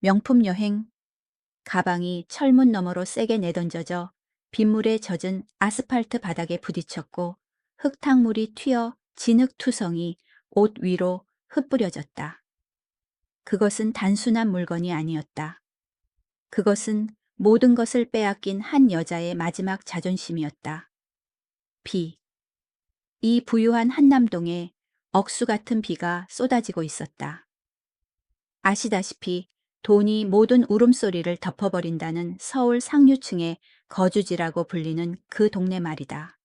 명품 여행, 가방이 철문 너머로 세게 내던져져 빗물에 젖은 아스팔트 바닥에 부딪혔고 흙탕물이 튀어 진흙투성이 옷 위로 흩뿌려졌다. 그것은 단순한 물건이 아니었다. 그것은 모든 것을 빼앗긴 한 여자의 마지막 자존심이었다. 비. 이 부유한 한남동에 억수 같은 비가 쏟아지고 있었다. 아시다시피 돈이 모든 울음소리를 덮어버린다는 서울 상류층의 거주지라고 불리는 그 동네 말이다.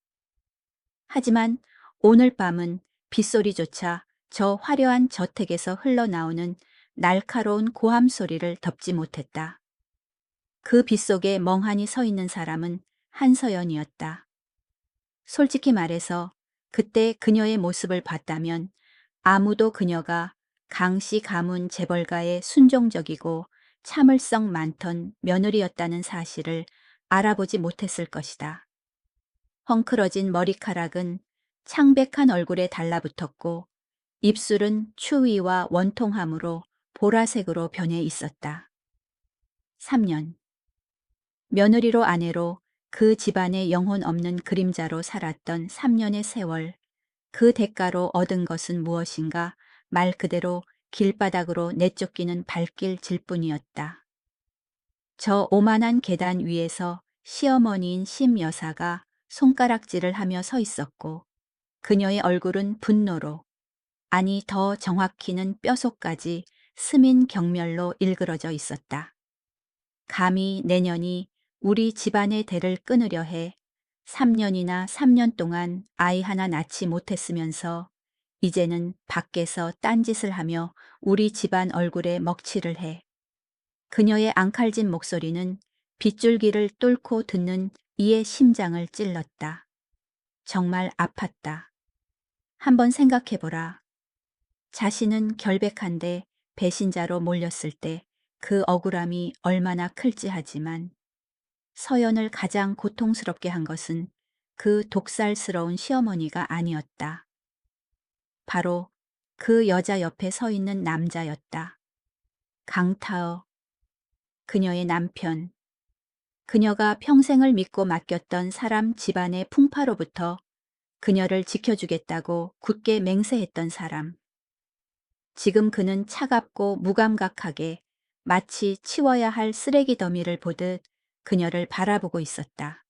하지만 오늘 밤은 빗소리조차 저 화려한 저택에서 흘러나오는 날카로운 고함 소리를 덮지 못했다. 그 빗속에 멍하니 서 있는 사람은 한서연이었다. 솔직히 말해서 그때 그녀의 모습을 봤다면 아무도 그녀가 강씨 가문 재벌가의 순종적이고 참을성 많던 며느리였다는 사실을 알아보지 못했을 것이다. 헝클어진 머리카락은 창백한 얼굴에 달라붙었고 입술은 추위와 원통함으로 보라색으로 변해 있었다. 3년. 며느리로 아내로 그 집안의 영혼 없는 그림자로 살았던 3년의 세월, 그 대가로 얻은 것은 무엇인가 말 그대로 길바닥으로 내쫓기는 발길질 뿐이었다. 저 오만한 계단 위에서 시어머니인 심 여사가 손가락질을 하며 서 있었고 그녀의 얼굴은 분노로, 아니 더 정확히는 뼈속까지 스민 경멸로 일그러져 있었다. 감히 내년이 우리 집안의 대를 끊으려 해 3년이나 3년 동안 아이 하나 낳지 못했으면서 이제는 밖에서 딴짓을 하며 우리 집안 얼굴에 먹칠을 해. 그녀의 앙칼진 목소리는 빗줄기를 뚫고 듣는 이의 심장을 찔렀다. 정말 아팠다. 한번 생각해보라. 자신은 결백한데 배신자로 몰렸을 때 그 억울함이 얼마나 클지 하지만 서연을 가장 고통스럽게 한 것은 그 독살스러운 시어머니가 아니었다. 바로 그 여자 옆에 서 있는 남자였다. 강타어, 그녀의 남편. 그녀가 평생을 믿고 맡겼던 사람 집안의 풍파로부터 그녀를 지켜주겠다고 굳게 맹세했던 사람. 지금 그는 차갑고 무감각하게 마치 치워야 할 쓰레기 더미를 보듯 그녀를 바라보고 있었다.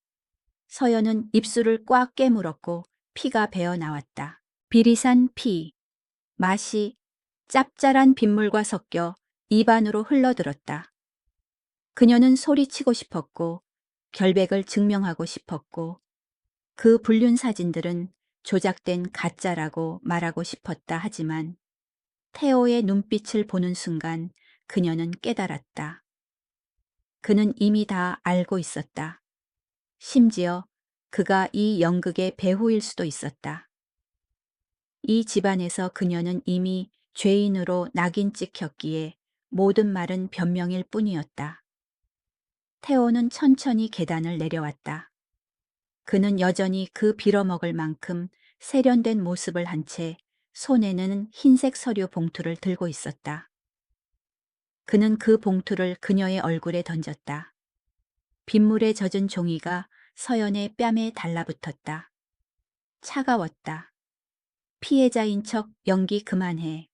서연은 입술을 꽉 깨물었고 피가 배어 나왔다. 비리산 피, 맛이 짭짤한 빗물과 섞여 입안으로 흘러들었다. 그녀는 소리치고 싶었고 결백을 증명하고 싶었고 그 불륜 사진들은 조작된 가짜라고 말하고 싶었다 하지만 태호의 눈빛을 보는 순간 그녀는 깨달았다. 그는 이미 다 알고 있었다. 심지어 그가 이 연극의 배우일 수도 있었다. 이 집안에서 그녀는 이미 죄인으로 낙인 찍혔기에 모든 말은 변명일 뿐이었다. 태호는 천천히 계단을 내려왔다. 그는 여전히 그 빌어먹을 만큼 세련된 모습을 한 채 손에는 흰색 서류 봉투를 들고 있었다. 그는 그 봉투를 그녀의 얼굴에 던졌다. 빗물에 젖은 종이가 서연의 뺨에 달라붙었다. 차가웠다. 피해자인 척 연기 그만해.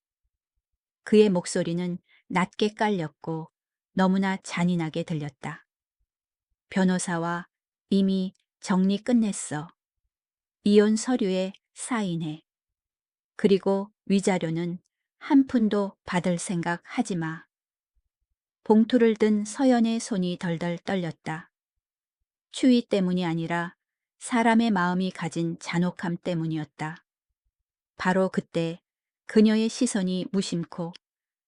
그의 목소리는 낮게 깔렸고 너무나 잔인하게 들렸다. 변호사와 이미 정리 끝냈어. 이혼 서류에 사인해. 그리고 위자료는 한 푼도 받을 생각 하지 마. 봉투를 든 서연의 손이 덜덜 떨렸다. 추위 때문이 아니라 사람의 마음이 가진 잔혹함 때문이었다. 바로 그때 그녀의 시선이 무심코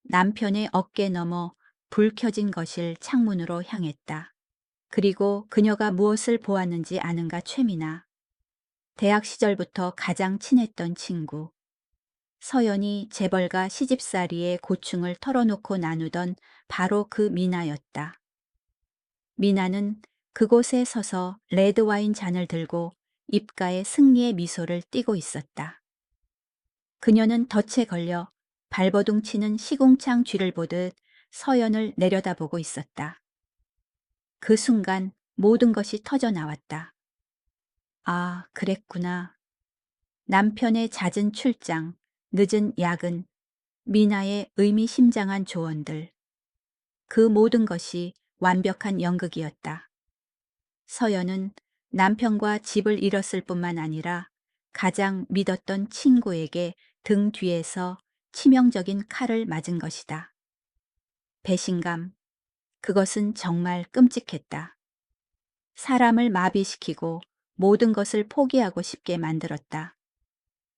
남편의 어깨 너머 불 켜진 거실 창문으로 향했다. 그리고 그녀가 무엇을 보았는지 아는가 최미나. 대학 시절부터 가장 친했던 친구. 서연이 재벌가 시집살이의 고충을 털어놓고 나누던 바로 그 미나였다. 미나는 그곳에 서서 레드와인 잔을 들고 입가에 승리의 미소를 띠고 있었다. 그녀는 덫에 걸려 발버둥 치는 시궁창 쥐를 보듯 서연을 내려다보고 있었다. 그 순간 모든 것이 터져 나왔다. 아, 그랬구나. 남편의 잦은 출장, 늦은 야근, 미나의 의미심장한 조언들. 그 모든 것이 완벽한 연극이었다. 서연은 남편과 집을 잃었을 뿐만 아니라 가장 믿었던 친구에게 등 뒤에서 치명적인 칼을 맞은 것이다. 배신감, 그것은 정말 끔찍했다. 사람을 마비시키고 모든 것을 포기하고 싶게 만들었다.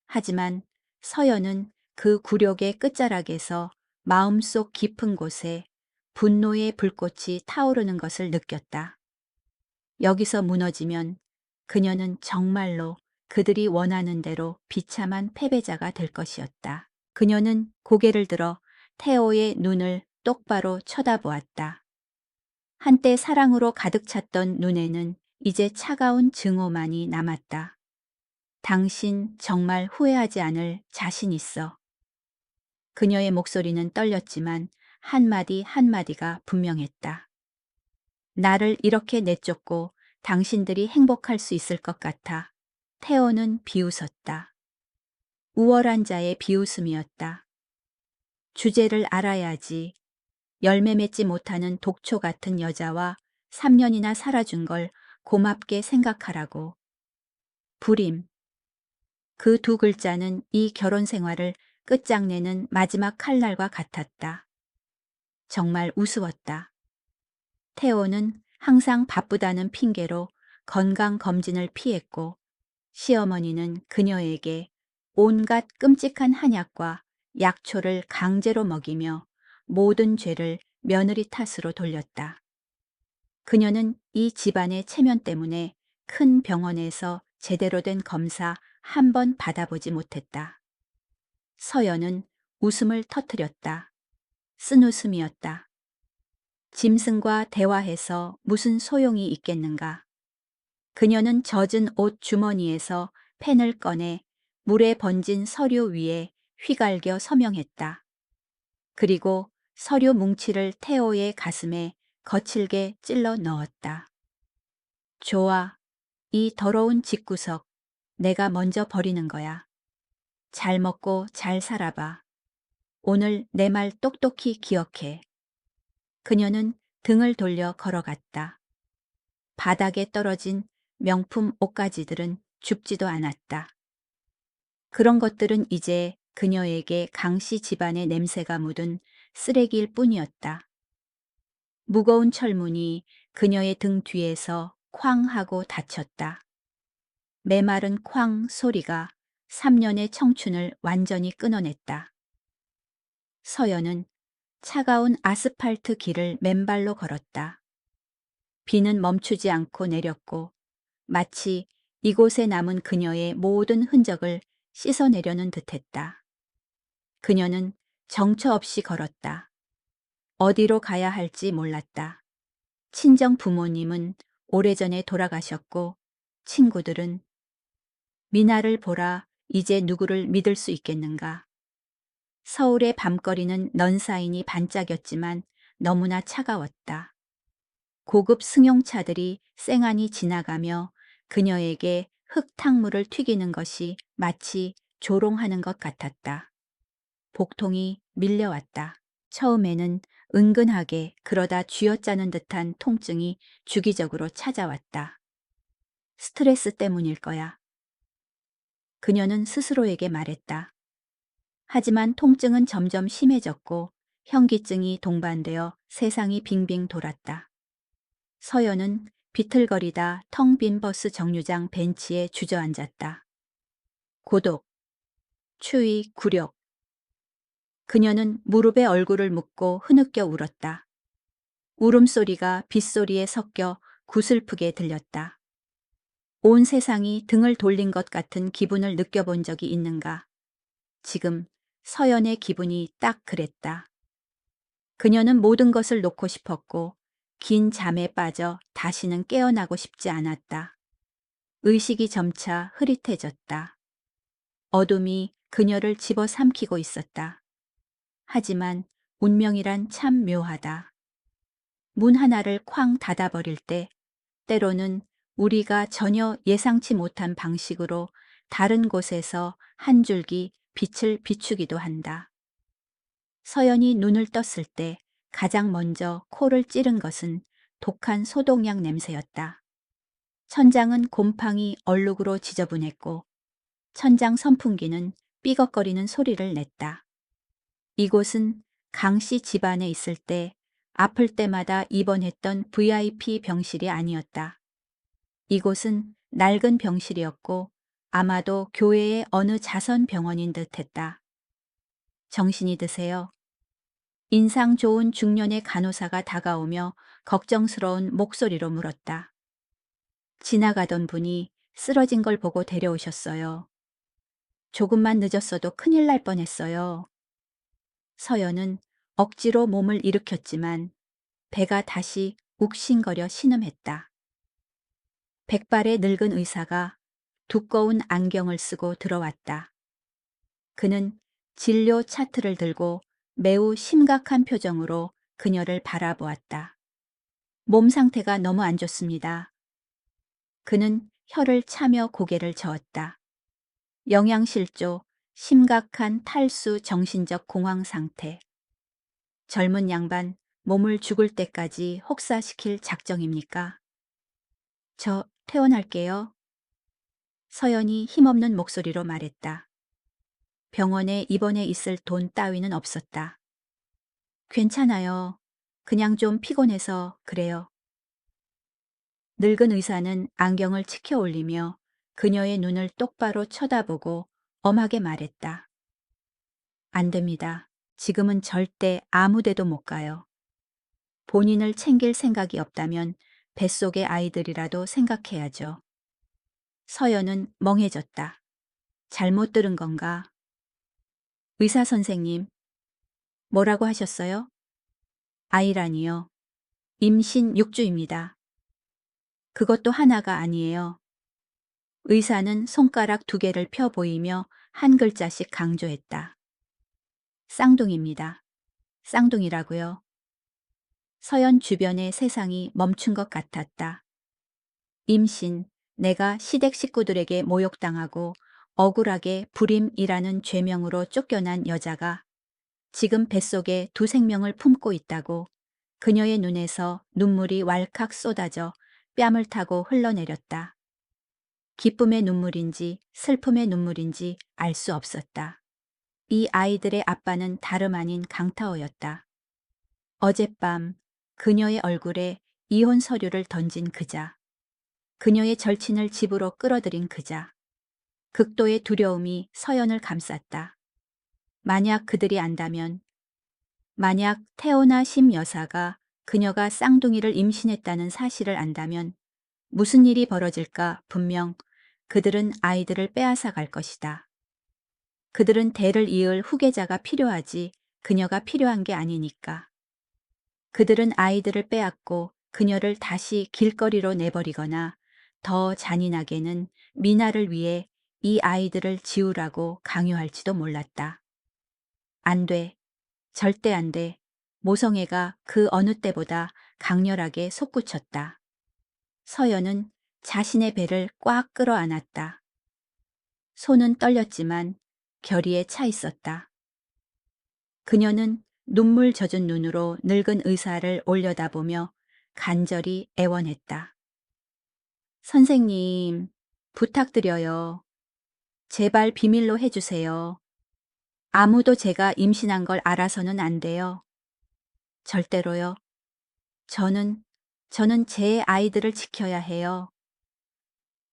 하지만 서연은 그 굴욕의 끝자락에서 마음속 깊은 곳에 분노의 불꽃이 타오르는 것을 느꼈다. 여기서 무너지면 그녀는 정말로 그들이 원하는 대로 비참한 패배자가 될 것이었다. 그녀는 고개를 들어 태호의 눈을 똑바로 쳐다보았다. 한때 사랑으로 가득 찼던 눈에는 이제 차가운 증오만이 남았다. 당신 정말 후회하지 않을 자신 있어. 그녀의 목소리는 떨렸지만 한마디 한마디가 분명했다. 나를 이렇게 내쫓고 당신들이 행복할 수 있을 것 같아. 태호는 비웃었다. 우월한 자의 비웃음이었다. 주제를 알아야지. 열매 맺지 못하는 독초 같은 여자와 3년이나 살아준 걸 고맙게 생각하라고. 불임. 그 두 글자는 이 결혼 생활을 끝장내는 마지막 칼날과 같았다. 정말 우스웠다. 태호는 항상 바쁘다는 핑계로 건강검진을 피했고 시어머니는 그녀에게 온갖 끔찍한 한약과 약초를 강제로 먹이며 모든 죄를 며느리 탓으로 돌렸다. 그녀는 이 집안의 체면 때문에 큰 병원에서 제대로 된 검사 한 번 받아보지 못했다. 서연은 웃음을 터뜨렸다. 쓴웃음이었다. 짐승과 대화해서 무슨 소용이 있겠는가. 그녀는 젖은 옷 주머니에서 펜을 꺼내 물에 번진 서류 위에 휘갈겨 서명했다. 그리고 서류 뭉치를 태호의 가슴에 거칠게 찔러 넣었다. 좋아. 이 더러운 집구석 내가 먼저 버리는 거야. 잘 먹고 잘 살아봐. 오늘 내 말 똑똑히 기억해. 그녀는 등을 돌려 걸어갔다. 바닥에 떨어진 명품 옷가지들은 줍지도 않았다. 그런 것들은 이제 그녀에게 강씨 집안의 냄새가 묻은 쓰레기일 뿐이었다. 무거운 철문이 그녀의 등 뒤에서 쾅 하고 닫혔다. 메마른 쾅 소리가 3년의 청춘을 완전히 끊어냈다. 서연은 차가운 아스팔트 길을 맨발로 걸었다. 비는 멈추지 않고 내렸고 마치 이곳에 남은 그녀의 모든 흔적을 씻어내려는 듯했다. 그녀는 정처 없이 걸었다. 어디로 가야 할지 몰랐다. 친정 부모님은 오래전에 돌아가셨고 친구들은 미나를 보라 이제 누구를 믿을 수 있겠는가. 서울의 밤거리는 넌사인이 반짝였지만 너무나 차가웠다. 고급 승용차들이 쌩안이 지나가며 그녀에게 흙탕물을 튀기는 것이 마치 조롱하는 것 같았다. 복통이 밀려왔다. 처음에는 은근하게 그러다 쥐어짜는 듯한 통증이 주기적으로 찾아왔다. 스트레스 때문일 거야. 그녀는 스스로에게 말했다. 하지만 통증은 점점 심해졌고 현기증이 동반되어 세상이 빙빙 돌았다. 서연은 비틀거리다 텅 빈 버스 정류장 벤치에 주저앉았다. 고독, 추위, 굴욕. 그녀는 무릎에 얼굴을 묻고 흐느껴 울었다. 울음소리가 빗소리에 섞여 구슬프게 들렸다. 온 세상이 등을 돌린 것 같은 기분을 느껴본 적이 있는가? 지금 서연의 기분이 딱 그랬다. 그녀는 모든 것을 놓고 싶었고 긴 잠에 빠져 다시는 깨어나고 싶지 않았다. 의식이 점차 흐릿해졌다. 어둠이 그녀를 집어삼키고 있었다. 하지만 운명이란 참 묘하다. 문 하나를 쾅 닫아버릴 때 때로는 우리가 전혀 예상치 못한 방식으로 다른 곳에서 한 줄기 빛을 비추기도 한다. 서연이 눈을 떴을 때 가장 먼저 코를 찌른 것은 독한 소독약 냄새였다. 천장은 곰팡이 얼룩으로 지저분했고 천장 선풍기는 삐걱거리는 소리를 냈다. 이곳은 강씨 집안에 있을 때 아플 때마다 입원했던 VIP 병실이 아니었다. 이곳은 낡은 병실이었고 아마도 교회의 어느 자선 병원인 듯했다. 정신이 드세요? 인상 좋은 중년의 간호사가 다가오며 걱정스러운 목소리로 물었다. 지나가던 분이 쓰러진 걸 보고 데려오셨어요. 조금만 늦었어도 큰일 날 뻔했어요. 서연은 억지로 몸을 일으켰지만 배가 다시 욱신거려 신음했다. 백발의 늙은 의사가 두꺼운 안경을 쓰고 들어왔다. 그는 진료 차트를 들고 매우 심각한 표정으로 그녀를 바라보았다. 몸 상태가 너무 안 좋습니다. 그는 혀를 차며 고개를 저었다. 영양실조, 심각한 탈수 정신적 공황 상태. 젊은 양반 몸을 죽을 때까지 혹사시킬 작정입니까? 저 퇴원할게요. 서연이 힘없는 목소리로 말했다. 병원에 입원해 있을 돈 따위는 없었다. 괜찮아요. 그냥 좀 피곤해서 그래요. 늙은 의사는 안경을 치켜 올리며 그녀의 눈을 똑바로 쳐다보고 엄하게 말했다. 안 됩니다. 지금은 절대 아무 데도 못 가요. 본인을 챙길 생각이 없다면 뱃속의 아이들이라도 생각해야죠. 서연은 멍해졌다. 잘못 들은 건가? 의사 선생님, 뭐라고 하셨어요? 아이라니요. 임신 6주입니다. 그것도 하나가 아니에요. 의사는 손가락 2개를 펴 보이며 한 글자씩 강조했다. 쌍둥이입니다. 쌍둥이라고요. 서연 주변의 세상이 멈춘 것 같았다. 임신, 내가 시댁 식구들에게 모욕당하고 억울하게 불임이라는 죄명으로 쫓겨난 여자가 지금 뱃속에 2생명을 품고 있다고 그녀의 눈에서 눈물이 왈칵 쏟아져 뺨을 타고 흘러내렸다. 기쁨의 눈물인지 슬픔의 눈물인지 알 수 없었다. 이 아이들의 아빠는 다름 아닌 강타오였다. 어젯밤 그녀의 얼굴에 이혼 서류를 던진 그자. 그녀의 절친을 집으로 끌어들인 그자. 극도의 두려움이 서연을 감쌌다. 만약 그들이 안다면, 만약 태어나 심 여사가 그녀가 쌍둥이를 임신했다는 사실을 안다면 무슨 일이 벌어질까 분명 그들은 아이들을 빼앗아 갈 것이다. 그들은 대를 이을 후계자가 필요하지 그녀가 필요한 게 아니니까. 그들은 아이들을 빼앗고 그녀를 다시 길거리로 내버리거나 더 잔인하게는 미나를 위해 이 아이들을 지우라고 강요할지도 몰랐다. 안 돼. 절대 안 돼. 모성애가 그 어느 때보다 강렬하게 솟구쳤다. 서연은 자신의 배를 꽉 끌어안았다. 손은 떨렸지만 결의에 차 있었다. 그녀는 눈물 젖은 눈으로 늙은 의사를 올려다보며 간절히 애원했다. 선생님, 부탁드려요. 제발 비밀로 해주세요. 아무도 제가 임신한 걸 알아서는 안 돼요. 절대로요. 저는 제 아이들을 지켜야 해요.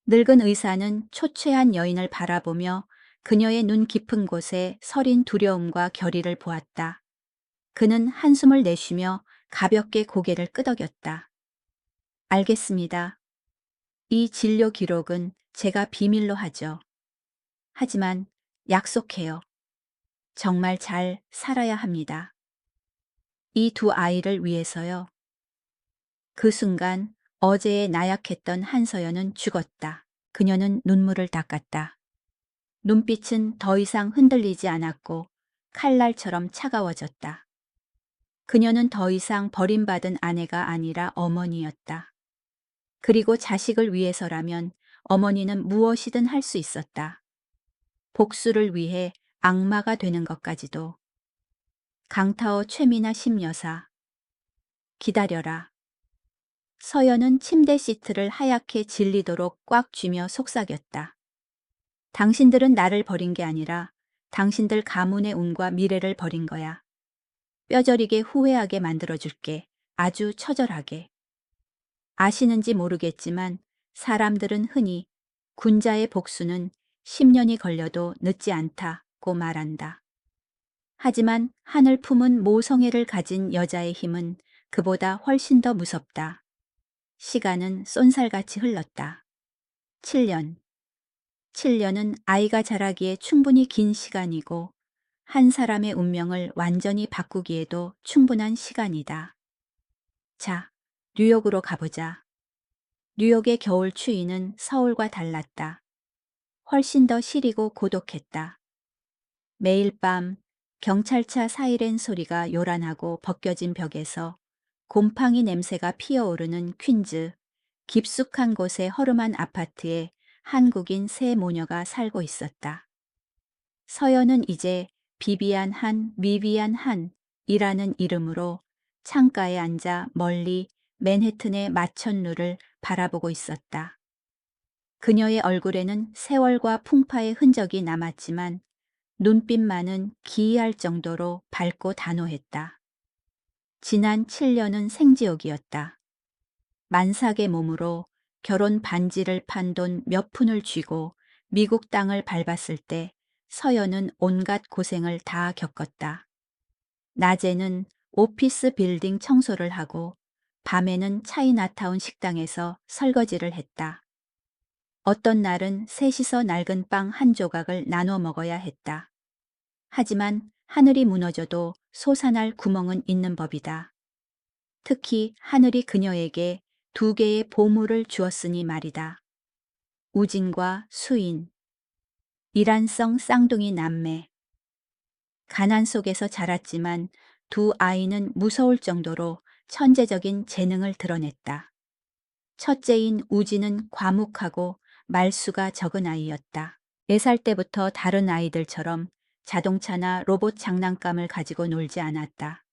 늙은 의사는 초췌한 여인을 바라보며 그녀의 눈 깊은 곳에 서린 두려움과 결의를 보았다. 그는 한숨을 내쉬며 가볍게 고개를 끄덕였다. 알겠습니다. 이 진료 기록은 제가 비밀로 하죠. 하지만 약속해요. 정말 잘 살아야 합니다. 이 2아이를 위해서요. 그 순간 어제의 나약했던 한서연은 죽었다. 그녀는 눈물을 닦았다. 눈빛은 더 이상 흔들리지 않았고 칼날처럼 차가워졌다. 그녀는 더 이상 버림받은 아내가 아니라 어머니였다. 그리고 자식을 위해서라면 어머니는 무엇이든 할 수 있었다. 복수를 위해 악마가 되는 것까지도. 강타오 최미나 심여사. 기다려라. 서연은 침대 시트를 하얗게 질리도록 꽉 쥐며 속삭였다. 당신들은 나를 버린 게 아니라 당신들 가문의 운과 미래를 버린 거야. 뼈저리게 후회하게 만들어줄게. 아주 처절하게. 아시는지 모르겠지만 사람들은 흔히 군자의 복수는 10년이 걸려도 늦지 않다고 말한다. 하지만 하늘 품은 모성애를 가진 여자의 힘은 그보다 훨씬 더 무섭다. 시간은 쏜살같이 흘렀다. 7년. 7년은 아이가 자라기에 충분히 긴 시간이고 한 사람의 운명을 완전히 바꾸기에도 충분한 시간이다. 자, 뉴욕으로 가보자. 뉴욕의 겨울 추위는 서울과 달랐다. 훨씬 더 시리고 고독했다. 매일 밤 경찰차 사이렌 소리가 요란하고 벗겨진 벽에서 곰팡이 냄새가 피어오르는 퀸즈, 깊숙한 곳의 허름한 아파트에 한국인 세 모녀가 살고 있었다. 서연은 이제 비비안 한, 미비안 한이라는 이름으로 창가에 앉아 멀리 맨해튼의 마천루를 바라보고 있었다. 그녀의 얼굴에는 세월과 풍파의 흔적이 남았지만 눈빛만은 기이할 정도로 밝고 단호했다. 지난 7년은 생지옥이었다. 만삭의 몸으로 결혼 반지를 판 돈 몇 푼을 쥐고 미국 땅을 밟았을 때 서연은 온갖 고생을 다 겪었다. 낮에는 오피스 빌딩 청소를 하고 밤에는 차이나타운 식당에서 설거지를 했다. 어떤 날은 셋이서 낡은 빵 한 조각을 나눠 먹어야 했다. 하지만 하늘이 무너져도 솟아날 구멍은 있는 법이다. 특히 하늘이 그녀에게 2개의 보물을 주었으니 말이다. 우진과 수인. 이란성 쌍둥이 남매. 가난 속에서 자랐지만 두 아이는 무서울 정도로 천재적인 재능을 드러냈다. 첫째인 우진은 과묵하고 말수가 적은 아이였다. 4살 때부터 다른 아이들처럼 자동차나 로봇 장난감을 가지고 놀지 않았다.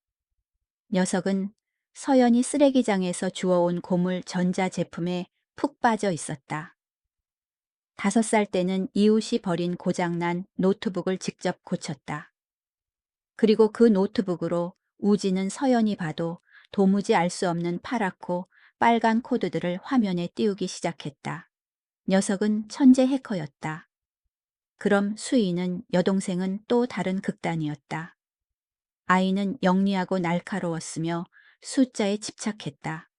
녀석은 서연이 쓰레기장에서 주워온 고물 전자제품에 푹 빠져 있었다. 5살 때는 이웃이 버린 고장난 노트북을 직접 고쳤다. 그리고 그 노트북으로 우지는 서연이 봐도 도무지 알 수 없는 파랗고 빨간 코드들을 화면에 띄우기 시작했다. 녀석은 천재 해커였다. 그럼 수인은 여동생은 또 다른 극단이었다. 아이는 영리하고 날카로웠으며 숫자에 집착했다.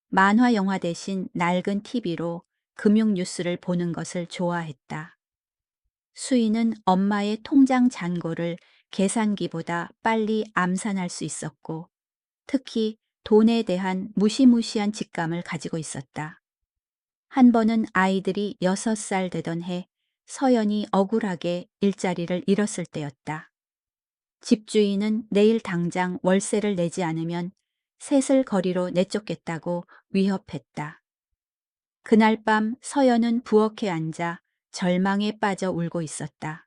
만화 영화 대신 낡은 TV로 금융 뉴스를 보는 것을 좋아했다. 수인은 엄마의 통장 잔고를 계산기보다 빨리 암산할 수 있었고 특히 돈에 대한 무시무시한 직감을 가지고 있었다. 한 번은 아이들이 6살 되던 해 서연이 억울하게 일자리를 잃었을 때였다. 집주인은 내일 당장 월세를 내지 않으면 셋을 거리로 내쫓겠다고 위협했다. 그날 밤 서연은 부엌에 앉아 절망에 빠져 울고 있었다.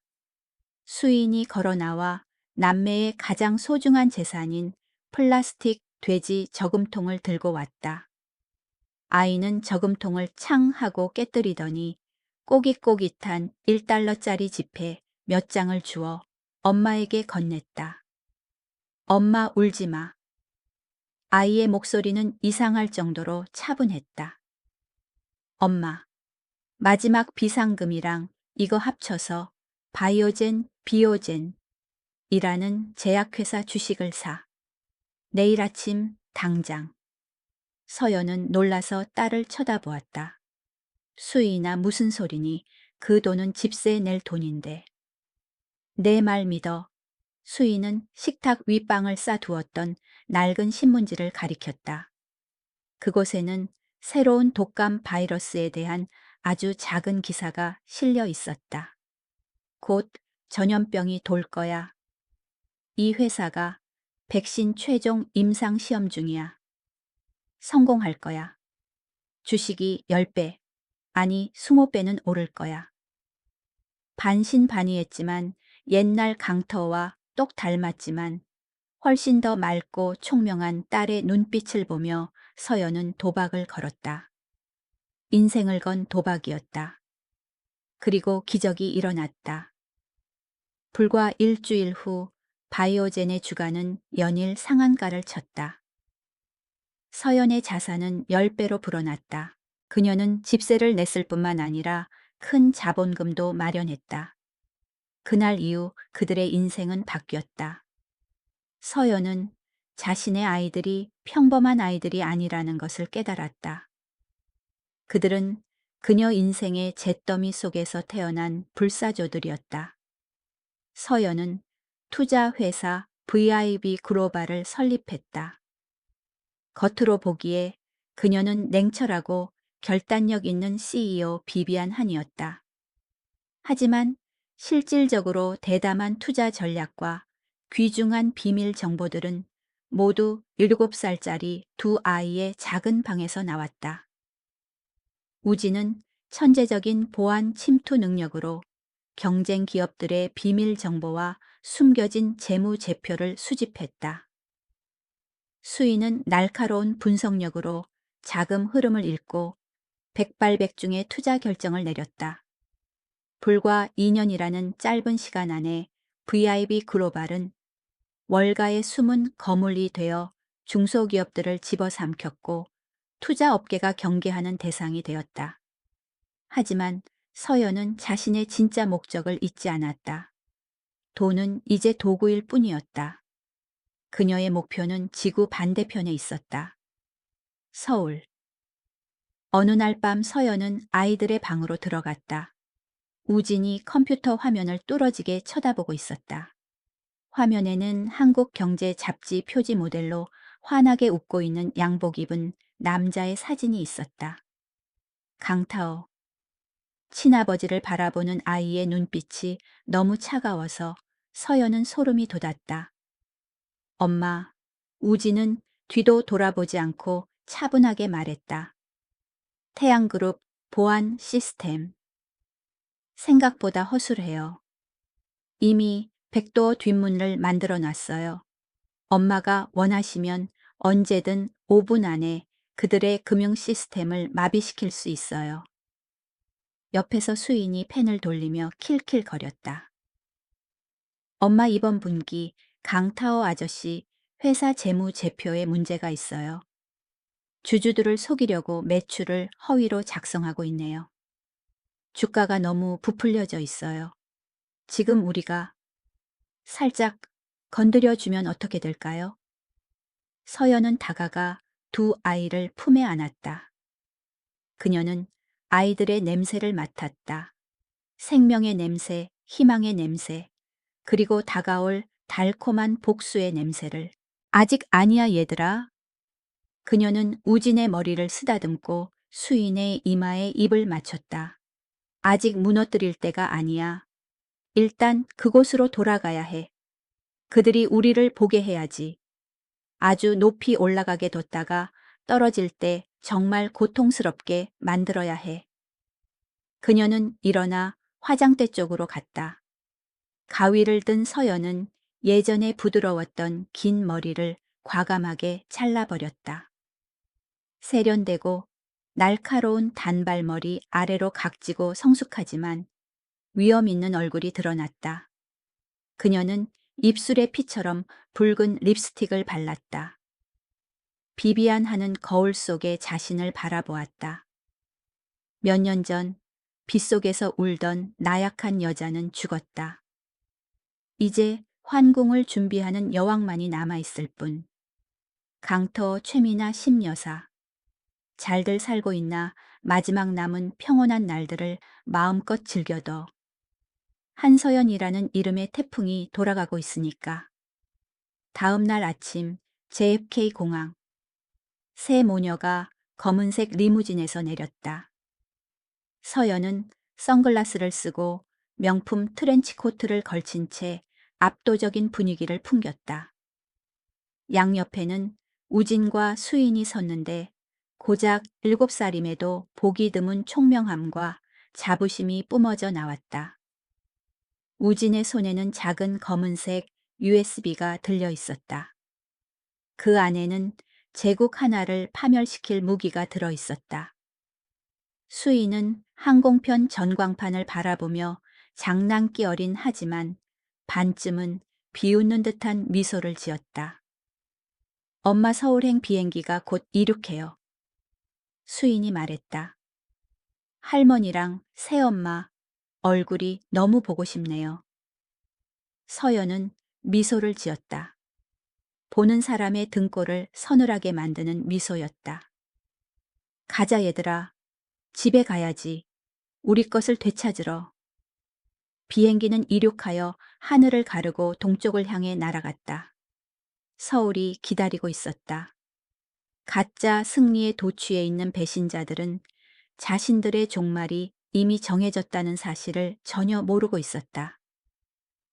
수인이 걸어 나와 남매의 가장 소중한 재산인 플라스틱 돼지 저금통을 들고 왔다. 아이는 저금통을 창 하고 깨뜨리더니 꼬깃꼬깃한 1달러짜리 지폐 몇 장을 주어 엄마에게 건넸다. 엄마 울지 마. 아이의 목소리는 이상할 정도로 차분했다. 엄마, 마지막 비상금이랑 이거 합쳐서 바이오젠, 비오젠 이라는 제약회사 주식을 사. 내일 아침 당장. 서연은 놀라서 딸을 쳐다보았다. 수이나 무슨 소리니 그 돈은 집세에 낼 돈인데. 내 말 믿어. 수이는 식탁 윗방을 싸두었던 낡은 신문지를 가리켰다. 그곳에는 새로운 독감 바이러스에 대한 아주 작은 기사가 실려 있었다. 곧 전염병이 돌 거야. 이 회사가 백신 최종 임상 시험 중이야. 성공할 거야. 주식이 10배, 아니 20배는 오를 거야. 반신반의했지만 옛날 강터와 똑 닮았지만 훨씬 더 맑고 총명한 딸의 눈빛을 보며 서연은 도박을 걸었다. 인생을 건 도박이었다. 그리고 기적이 일어났다. 불과 일주일 후 바이오젠의 주가는 연일 상한가를 쳤다. 서연의 자산은 10배로 불어났다. 그녀는 집세를 냈을 뿐만 아니라 큰 자본금도 마련했다. 그날 이후 그들의 인생은 바뀌었다. 서연은 자신의 아이들이 평범한 아이들이 아니라는 것을 깨달았다. 그들은 그녀 인생의 잿더미 속에서 태어난 불사조들이었다. 서연은 투자회사 VIB 글로벌을 설립했다. 겉으로 보기에 그녀는 냉철하고 결단력 있는 CEO 비비안 한이었다. 하지만 실질적으로 대담한 투자 전략과 귀중한 비밀 정보들은 모두 7살짜리 두 아이의 작은 방에서 나왔다. 우진은 천재적인 보안 침투 능력으로 경쟁 기업들의 비밀 정보와 숨겨진 재무 제표를 수집했다. 수인은 날카로운 분석력으로 자금 흐름을 읽고 백발백중의 투자 결정을 내렸다. 불과 2년이라는 짧은 시간 안에 VIB 글로벌은 월가의 숨은 거물이 되어 중소기업들을 집어삼켰고 투자 업계가 경계하는 대상이 되었다. 하지만 서연은 자신의 진짜 목적을 잊지 않았다. 돈은 이제 도구일 뿐이었다. 그녀의 목표는 지구 반대편에 있었다. 서울. 어느 날 밤 서연은 아이들의 방으로 들어갔다. 우진이 컴퓨터 화면을 뚫어지게 쳐다보고 있었다. 화면에는 한국경제 잡지 표지 모델로 환하게 웃고 있는 양복 입은 남자의 사진이 있었다. 강타오. 친아버지를 바라보는 아이의 눈빛이 너무 차가워서 서연은 소름이 돋았다. 엄마, 우진은 뒤도 돌아보지 않고 차분하게 말했다. 태양그룹 보안 시스템. 생각보다 허술해요. 이미 백도어 뒷문을 만들어 놨어요. 엄마가 원하시면 언제든 5분 안에 그들의 금융 시스템을 마비시킬 수 있어요. 옆에서 수인이 펜을 돌리며 킬킬거렸다. 엄마 이번 분기 강타오 아저씨 회사 재무 제표에 문제가 있어요. 주주들을 속이려고 매출을 허위로 작성하고 있네요. 주가가 너무 부풀려져 있어요. 지금 우리가 살짝 건드려주면 어떻게 될까요? 서연은 다가가 두 아이를 품에 안았다. 그녀는 아이들의 냄새를 맡았다. 생명의 냄새, 희망의 냄새, 그리고 다가올 달콤한 복수의 냄새를. 아직 아니야 얘들아. 그녀는 우진의 머리를 쓰다듬고 수인의 이마에 입을 맞췄다. 아직 무너뜨릴 때가 아니야. 일단 그곳으로 돌아가야 해. 그들이 우리를 보게 해야지. 아주 높이 올라가게 뒀다가 떨어질 때 정말 고통스럽게 만들어야 해. 그녀는 일어나 화장대 쪽으로 갔다. 가위를 든 서연은 예전에 부드러웠던 긴 머리를 과감하게 잘라버렸다. 세련되고 날카로운 단발머리 아래로 각지고 성숙하지만 위험 있는 얼굴이 드러났다. 그녀는 입술에 피처럼 붉은 립스틱을 발랐다. 비비안 하는 거울 속에 자신을 바라보았다. 몇 년 전 빗속에서 울던 나약한 여자는 죽었다. 이제 환궁을 준비하는 여왕만이 남아있을 뿐. 강터 최미나 심여사. 잘들 살고 있나 마지막 남은 평온한 날들을 마음껏 즐겨둬. 한서연이라는 이름의 태풍이 돌아가고 있으니까. 다음 날 아침 JFK 공항. 새 모녀가 검은색 리무진에서 내렸다. 서연은 선글라스를 쓰고 명품 트렌치 코트를 걸친 채 압도적인 분위기를 풍겼다. 양옆에는 우진과 수인이 섰는데 고작 7살임에도 보기 드문 총명함과 자부심이 뿜어져 나왔다. 우진의 손에는 작은 검은색 USB가 들려 있었다. 그 안에는 제국 하나를 파멸시킬 무기가 들어 있었다. 수인은 항공편 전광판을 바라보며 장난기 어린 하지만 반쯤은 비웃는 듯한 미소를 지었다. 엄마 서울행 비행기가 곧 이륙해요. 수인이 말했다. 할머니랑 새엄마 얼굴이 너무 보고 싶네요. 서연은 미소를 지었다. 보는 사람의 등골을 서늘하게 만드는 미소였다. 가자 얘들아. 집에 가야지. 우리 것을 되찾으러. 비행기는 이륙하여 하늘을 가르고 동쪽을 향해 날아갔다. 서울이 기다리고 있었다. 가짜 승리에 도취해 있는 배신자들은 자신들의 종말이 이미 정해졌다는 사실을 전혀 모르고 있었다.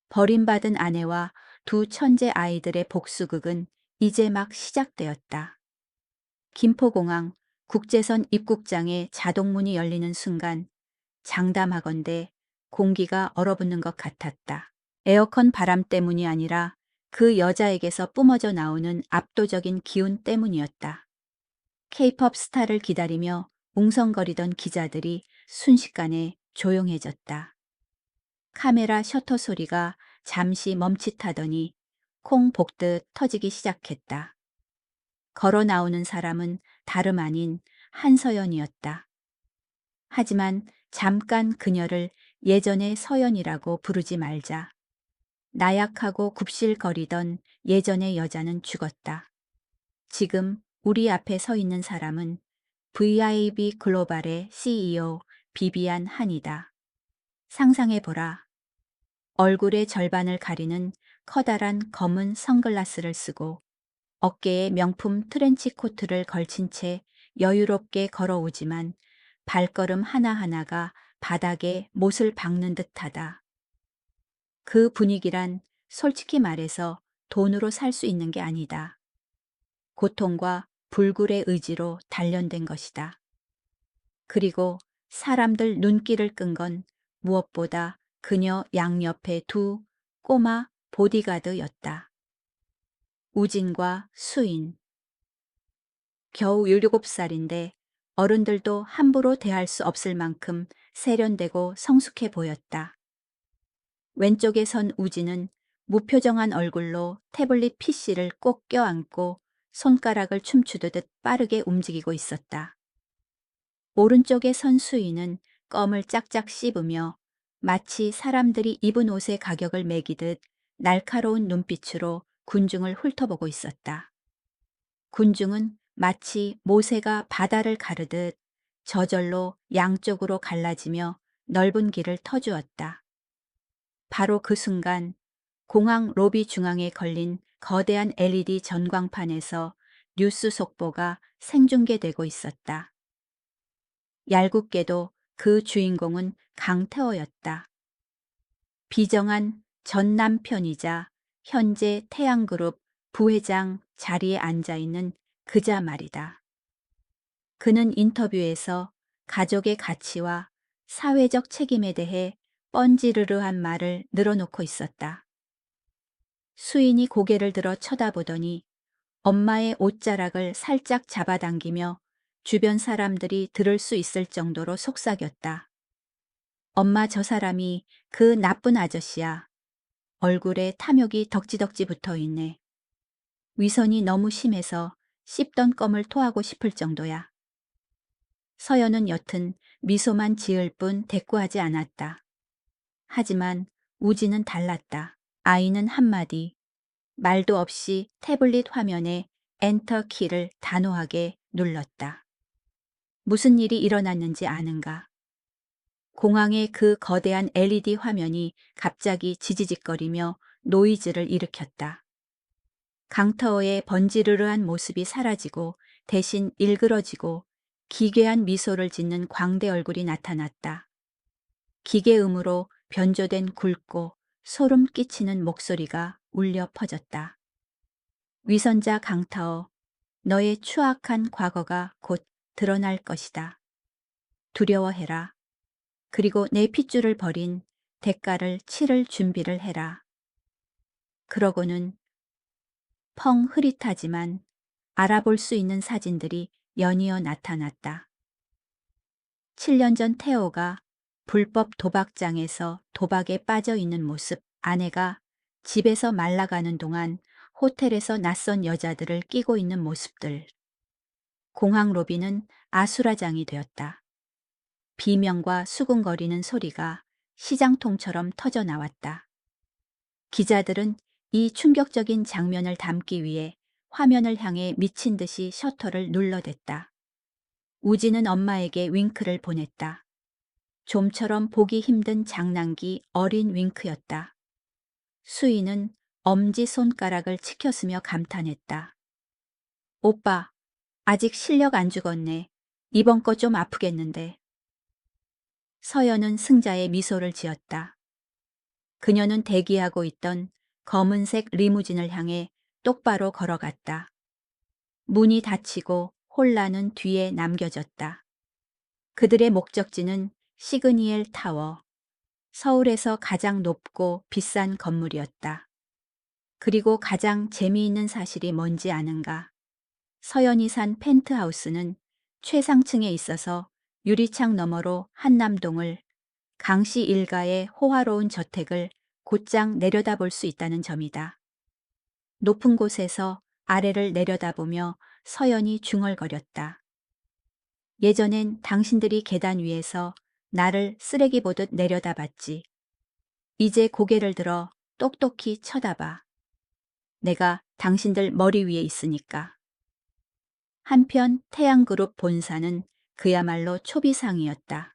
버림받은 아내와 두 천재 아이들의 복수극은 이제 막 시작되었다. 김포공항 국제선 입국장의 자동문이 열리는 순간 장담하건대 공기가 얼어붙는 것 같았다. 에어컨 바람 때문이 아니라 그 여자에게서 뿜어져 나오는 압도적인 기운 때문이었다. 케이팝 스타를 기다리며 웅성거리던 기자들이 순식간에 조용해졌다. 카메라 셔터 소리가 잠시 멈칫하더니 콩 볶듯 터지기 시작했다. 걸어 나오는 사람은 다름 아닌 한서연이었다. 하지만 잠깐 그녀를 예전의 서연이라고 부르지 말자. 나약하고 굽실거리던 예전의 여자는 죽었다. 지금 우리 앞에 서 있는 사람은 VIB 글로벌의 CEO 비비안 한이다. 상상해보라. 얼굴의 절반을 가리는 커다란 검은 선글라스를 쓰고 어깨에 명품 트렌치 코트를 걸친 채 여유롭게 걸어오지만 발걸음 하나하나가 바닥에 못을 박는 듯하다. 그 분위기란 솔직히 말해서 돈으로 살 수 있는 게 아니다. 고통과 불굴의 의지로 단련된 것이다. 그리고 사람들 눈길을 끈 건 무엇보다 그녀 양옆의 두 꼬마 보디가드였다. 우진과 수인. 겨우 17살인데 어른들도 함부로 대할 수 없을 만큼 세련되고 성숙해 보였다. 왼쪽에 선 우진은 무표정한 얼굴로 태블릿 PC를 꼭 껴안고 손가락을 춤추듯 빠르게 움직이고 있었다. 오른쪽에 선 수인은 껌을 짝짝 씹으며 마치 사람들이 입은 옷의 가격을 매기듯 날카로운 눈빛으로 군중을 훑어보고 있었다. 군중은 마치 모세가 바다를 가르듯 저절로 양쪽으로 갈라지며 넓은 길을 터주었다. 바로 그 순간 공항 로비 중앙에 걸린 거대한 LED 전광판에서 뉴스 속보가 생중계되고 있었다. 얄궂게도 그 주인공은 강태호였다. 비정한 전 남편이자 현재 태양그룹 부회장 자리에 앉아있는 그자 말이다. 그는 인터뷰에서 가족의 가치와 사회적 책임에 대해 뻔지르르한 말을 늘어놓고 있었다. 수인이 고개를 들어 쳐다보더니 엄마의 옷자락을 살짝 잡아당기며 주변 사람들이 들을 수 있을 정도로 속삭였다. 엄마 저 사람이 그 나쁜 아저씨야. 얼굴에 탐욕이 덕지덕지 붙어 있네. 위선이 너무 심해서 씹던 껌을 토하고 싶을 정도야. 서연은 여튼 미소만 지을 뿐 대꾸하지 않았다. 하지만 우지는 달랐다. 아이는 한마디, 말도 없이 태블릿 화면에 엔터 키를 단호하게 눌렀다. 무슨 일이 일어났는지 아는가? 공항의 그 거대한 LED 화면이 갑자기 지지직거리며 노이즈를 일으켰다. 강터어의 번지르르한 모습이 사라지고 대신 일그러지고 기괴한 미소를 짓는 광대 얼굴이 나타났다. 기계음으로 변조된 굵고 소름 끼치는 목소리가 울려 퍼졌다. 위선자 강타오, 너의 추악한 과거가 곧 드러날 것이다. 두려워해라. 그리고 내 핏줄을 버린 대가를 치를 준비를 해라. 그러고는 펑 흐릿하지만 알아볼 수 있는 사진들이 연이어 나타났다. 7년 전 태호가 불법 도박장에서 도박에 빠져 있는 모습, 아내가 집에서 말라가는 동안 호텔에서 낯선 여자들을 끼고 있는 모습들. 공항 로비는 아수라장이 되었다. 비명과 수군거리는 소리가 시장통처럼 터져 나왔다. 기자들은 이 충격적인 장면을 담기 위해 화면을 향해 미친 듯이 셔터를 눌러댔다. 우지는 엄마에게 윙크를 보냈다. 좀처럼 보기 힘든 장난기 어린 윙크였다. 수인은 엄지손가락을 치켰으며 감탄했다. 오빠, 아직 실력 안 죽었네. 이번 거 좀 아프겠는데. 서연은 승자의 미소를 지었다. 그녀는 대기하고 있던 검은색 리무진을 향해 똑바로 걸어갔다. 문이 닫히고 홀라는 뒤에 남겨졌다. 그들의 목적지는 시그니엘 타워, 서울에서 가장 높고 비싼 건물이었다. 그리고 가장 재미있는 사실이 뭔지 아는가? 서연이 산 펜트하우스는 최상층에 있어서 유리창 너머로 한남동을, 강씨 일가의 호화로운 저택을 곧장 내려다볼 수 있다는 점이다. 높은 곳에서 아래를 내려다보며 서연이 중얼거렸다. 예전엔 당신들이 계단 위에서 나를 쓰레기 보듯 내려다봤지. 이제 고개를 들어 똑똑히 쳐다봐. 내가 당신들 머리 위에 있으니까. 한편 태양그룹 본사는 그야말로 초비상이었다.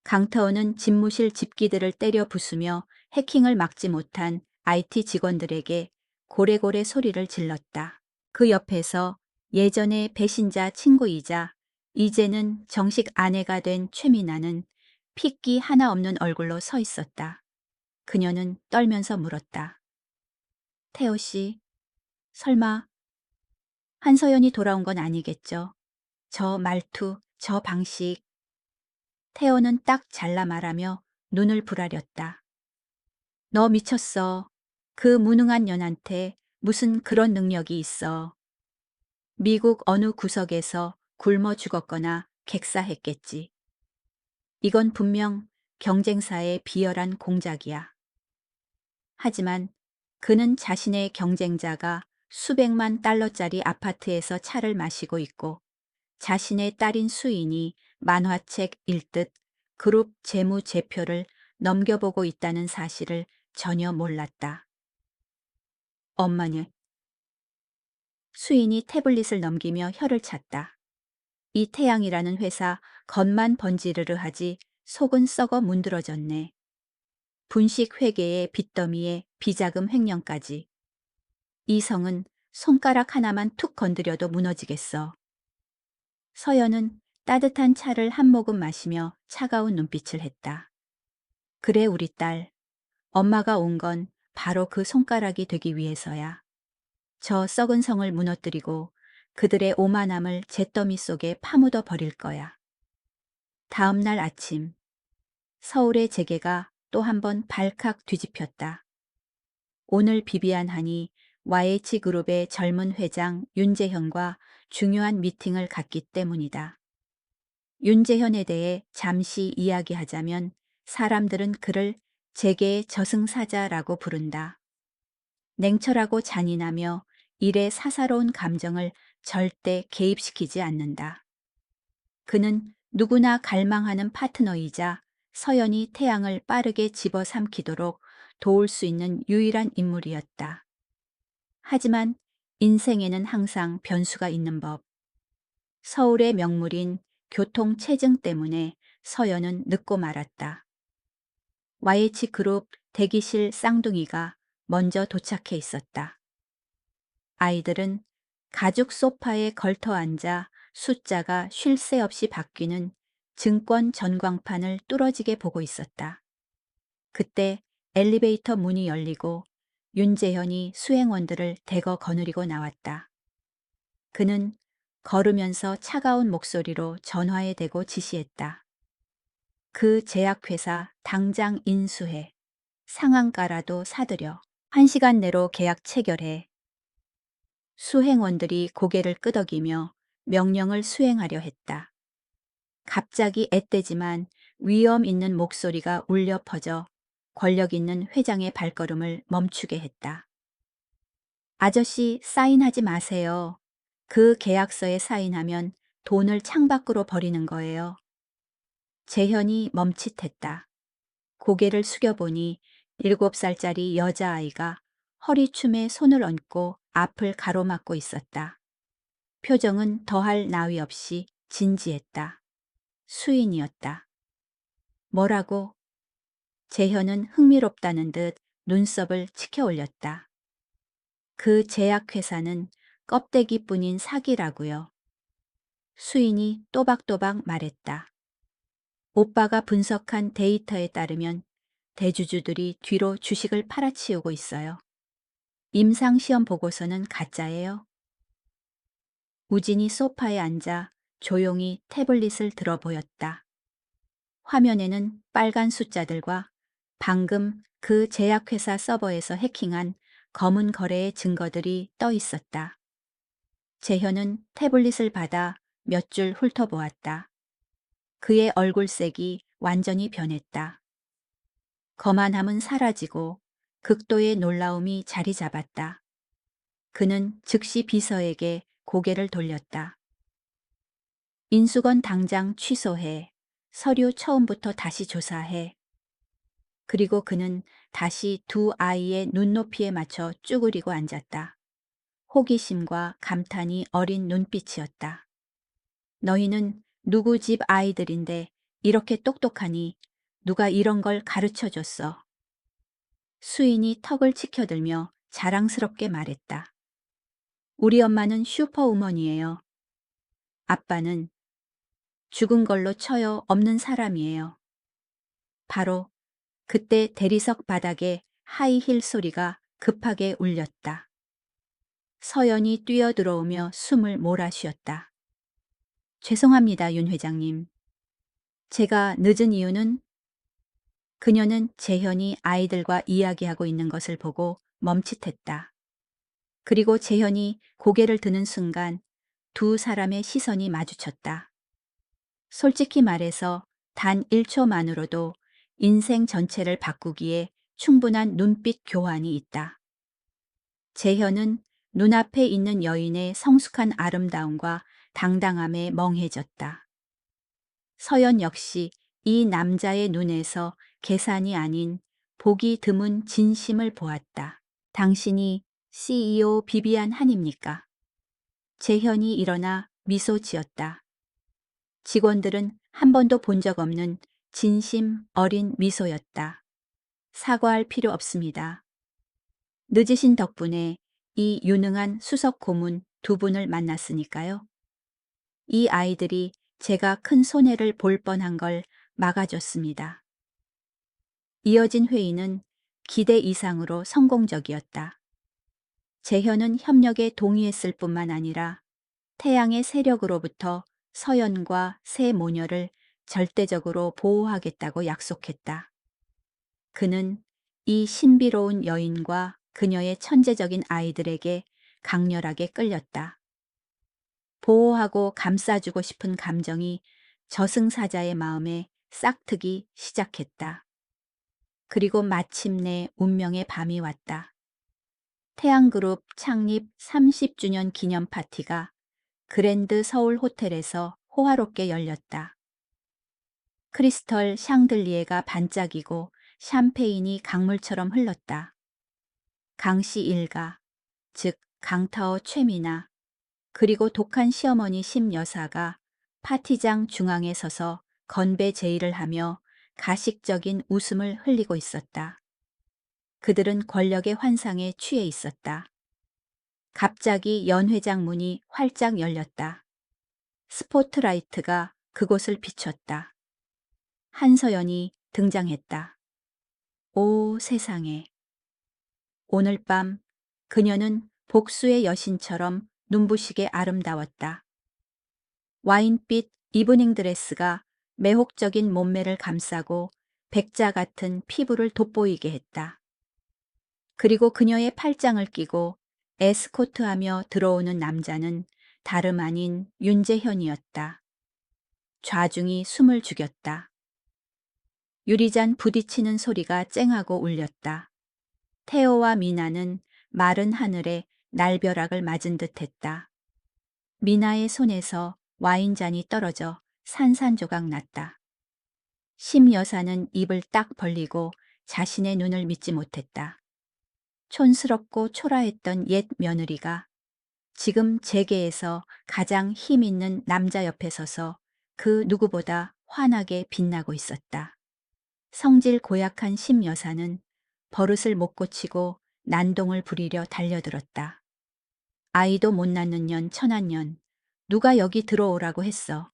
강타오는 집무실 집기들을 때려 부수며 해킹을 막지 못한 IT 직원들에게 고래고래 소리를 질렀다. 그 옆에서 예전의 배신자 친구이자 이제는 정식 아내가 된 최미나는 핏기 하나 없는 얼굴로 서 있었다. 그녀는 떨면서 물었다. 태호 씨, 설마 한서연이 돌아온 건 아니겠죠? 저 말투, 저 방식. 태호는 딱 잘라 말하며 눈을 부라렸다. 너 미쳤어. 그 무능한 년한테 무슨 그런 능력이 있어. 미국 어느 구석에서 굶어 죽었거나 객사했겠지. 이건 분명 경쟁사의 비열한 공작이야. 하지만 그는 자신의 경쟁자가 수백만 달러짜리 아파트에서 차를 마시고 있고 자신의 딸인 수인이 만화책 읽듯 그룹 재무제표를 넘겨보고 있다는 사실을 전혀 몰랐다. 엄마는 수인이 태블릿을 넘기며 혀를 찼다. 이 태양이라는 회사 겉만 번지르르 하지 속은 썩어 문드러졌네. 분식 회계의 빚더미에 비자금 횡령까지. 이 성은 손가락 하나만 툭 건드려도 무너지겠어. 서연은 따뜻한 차를 한 모금 마시며 차가운 눈빛을 했다. 그래 우리 딸. 엄마가 온 건 바로 그 손가락이 되기 위해서야. 저 썩은 성을 무너뜨리고 그들의 오만함을 잿더미 속에 파묻어 버릴 거야. 다음 날 아침 서울의 재계가 또 한 번 발칵 뒤집혔다. 오늘 비비안하니 YH그룹의 젊은 회장 윤재현과 중요한 미팅을 갖기 때문이다. 윤재현에 대해 잠시 이야기하자면 사람들은 그를 재계의 저승사자라고 부른다. 냉철하고 잔인하며 일의 사사로운 감정을 절대 개입시키지 않는다. 그는 누구나 갈망하는 파트너이자 서연이 태양을 빠르게 집어삼키도록 도울 수 있는 유일한 인물이었다. 하지만 인생에는 항상 변수가 있는 법. 서울의 명물인 교통체증 때문에 서연은 늦고 말았다. YH그룹 대기실 쌍둥이가 먼저 도착해 있었다. 아이들은 가죽 소파에 걸터 앉아 숫자가 쉴 새 없이 바뀌는 증권 전광판을 뚫어지게 보고 있었다. 그때 엘리베이터 문이 열리고 윤재현이 수행원들을 대거 거느리고 나왔다. 그는 걸으면서 차가운 목소리로 전화에 대고 지시했다. 그 제약회사 당장 인수해. 상한가라도 사들여. 1시간 내로 계약 체결해. 수행원들이 고개를 끄덕이며 명령을 수행하려 했다. 갑자기 앳되지만 위험 있는 목소리가 울려 퍼져 권력 있는 회장의 발걸음을 멈추게 했다. 아저씨, 사인하지 마세요. 그 계약서에 사인하면 돈을 창밖으로 버리는 거예요. 재현이 멈칫했다. 고개를 숙여보니 7살짜리 여자아이가 허리춤에 손을 얹고 앞을 가로막고 있었다. 표정은 더할 나위 없이 진지했다. 수인이었다. 뭐라고? 재현은 흥미롭다는 듯 눈썹을 치켜 올렸다. 그 제약회사는 껍데기뿐인 사기라고요. 수인이 또박또박 말했다. 오빠가 분석한 데이터에 따르면 대주주들이 뒤로 주식을 팔아치우고 있어요. 임상시험 보고서는 가짜예요. 우진이 소파에 앉아 조용히 태블릿을 들어 보였다. 화면에는 빨간 숫자들과 방금 그 제약회사 서버에서 해킹한 검은 거래의 증거들이 떠 있었다. 재현은 태블릿을 받아 몇 줄 훑어보았다. 그의 얼굴색이 완전히 변했다. 거만함은 사라지고 극도의 놀라움이 자리 잡았다. 그는 즉시 비서에게 고개를 돌렸다. 인수건 당장 취소해. 서류 처음부터 다시 조사해. 그리고 그는 다시 두 아이의 눈높이에 맞춰 쭈그리고 앉았다. 호기심과 감탄이 어린 눈빛이었다. 너희는 누구 집 아이들인데 이렇게 똑똑하니 누가 이런 걸 가르쳐 줬어. 수인이 턱을 치켜들며 자랑스럽게 말했다. 우리 엄마는 슈퍼우먼이에요. 아빠는 죽은 걸로 쳐요 없는 사람이에요. 바로 그때 대리석 바닥에 하이힐 소리가 급하게 울렸다. 서연이 뛰어들어오며 숨을 몰아쉬었다. 죄송합니다, 윤 회장님. 제가 늦은 이유는? 그녀는 재현이 아이들과 이야기하고 있는 것을 보고 멈칫했다. 그리고 재현이 고개를 드는 순간 두 사람의 시선이 마주쳤다. 솔직히 말해서 단 1초만으로도 인생 전체를 바꾸기에 충분한 눈빛 교환이 있다. 재현은 눈앞에 있는 여인의 성숙한 아름다움과 당당함에 멍해졌다. 서연 역시 이 남자의 눈에서 계산이 아닌 보기 드문 진심을 보았다. 당신이 CEO 비비안 한입니까? 재현이 일어나 미소 지었다. 직원들은 한 번도 본 적 없는 진심 어린 미소였다. 사과할 필요 없습니다. 늦으신 덕분에 이 유능한 수석 고문 두 분을 만났으니까요. 이 아이들이 제가 큰 손해를 볼 뻔한 걸 막아줬습니다. 이어진 회의는 기대 이상으로 성공적이었다. 재현은 협력에 동의했을 뿐만 아니라 태양의 세력으로부터 서연과 새 모녀를 절대적으로 보호하겠다고 약속했다. 그는 이 신비로운 여인과 그녀의 천재적인 아이들에게 강렬하게 끌렸다. 보호하고 감싸주고 싶은 감정이 저승사자의 마음에 싹트기 시작했다. 그리고 마침내 운명의 밤이 왔다. 태양그룹 창립 30주년 기념 파티가 그랜드 서울 호텔에서 호화롭게 열렸다. 크리스털 샹들리에가 반짝이고 샴페인이 강물처럼 흘렀다. 강씨 일가, 즉 강타오 최미나, 그리고 독한 시어머니 심 여사가 파티장 중앙에 서서 건배 제의를 하며 가식적인 웃음을 흘리고 있었다. 그들은 권력의 환상에 취해 있었다. 갑자기 연 회장 문이 활짝 열렸다. 스포트라이트가 그곳을 비췄다. 한서연이 등장했다. 오 세상에. 오늘 밤 그녀는 복수의 여신처럼 눈부시게 아름다웠다. 와인빛 이브닝 드레스가 매혹적인 몸매를 감싸고 백자 같은 피부를 돋보이게 했다. 그리고 그녀의 팔짱을 끼고 에스코트하며 들어오는 남자는 다름 아닌 윤재현이었다. 좌중이 숨을 죽였다. 유리잔 부딪히는 소리가 쨍하고 울렸다. 태호와 미나는 마른 하늘에 날벼락을 맞은 듯했다. 미나의 손에서 와인잔이 떨어져 산산조각 났다. 심 여사는 입을 딱 벌리고 자신의 눈을 믿지 못했다. 촌스럽고 초라했던 옛 며느리가 지금 재계에서 가장 힘 있는 남자 옆에 서서 그 누구보다 환하게 빛나고 있었다. 성질 고약한 심 여사는 버릇을 못 고치고 난동을 부리려 달려들었다. 아이도 못 낳는 년 천한년, 누가 여기 들어오라고 했어.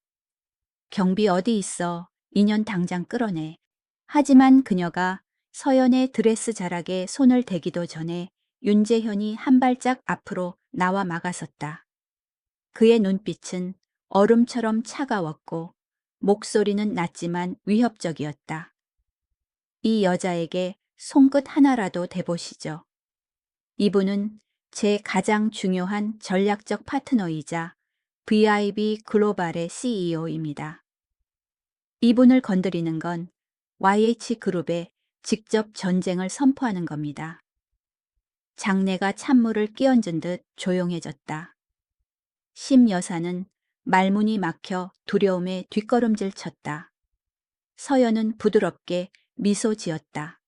경비 어디 있어. 인연 당장 끌어내. 하지만 그녀가 서연의 드레스 자락에 손을 대기도 전에 윤재현이 한 발짝 앞으로 나와 막아섰다. 그의 눈빛은 얼음처럼 차가웠고 목소리는 낮지만 위협적이었다. 이 여자에게 손끝 하나라도 대보시죠. 이분은 제 가장 중요한 전략적 파트너이자 VIB 글로벌의 CEO입니다. 이분을 건드리는 건 YH그룹에 직접 전쟁을 선포하는 겁니다. 장내가 찬물을 끼얹은 듯 조용해졌다. 심 여사는 말문이 막혀 두려움에 뒷걸음질 쳤다. 서연은 부드럽게 미소 지었다.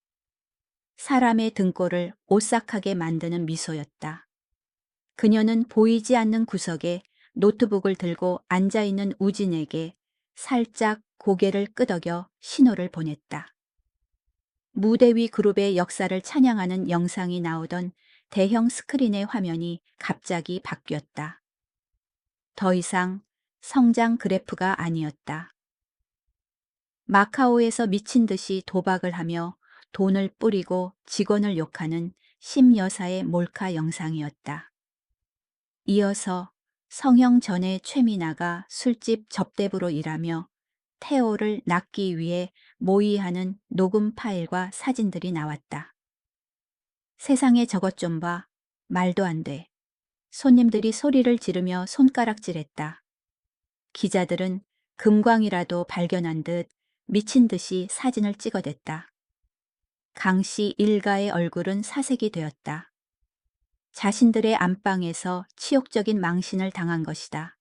사람의 등골을 오싹하게 만드는 미소였다. 그녀는 보이지 않는 구석에 노트북을 들고 앉아있는 우진에게 살짝 고개를 끄덕여 신호를 보냈다. 무대 위 그룹의 역사를 찬양하는 영상이 나오던 대형 스크린의 화면이 갑자기 바뀌었다. 더 이상 성장 그래프가 아니었다. 마카오에서 미친 듯이 도박을 하며 돈을 뿌리고 직원을 욕하는 심 여사의 몰카 영상이었다. 이어서 성형 전의 최미나가 술집 접대부로 일하며 태호를 낚기 위해 모의하는 녹음 파일과 사진들이 나왔다. 세상에 저것 좀 봐. 말도 안 돼. 손님들이 소리를 지르며 손가락질했다. 기자들은 금광이라도 발견한 듯 미친 듯이 사진을 찍어댔다. 강 씨 일가의 얼굴은 사색이 되었다. 자신들의 안방에서 치욕적인 망신을 당한 것이다.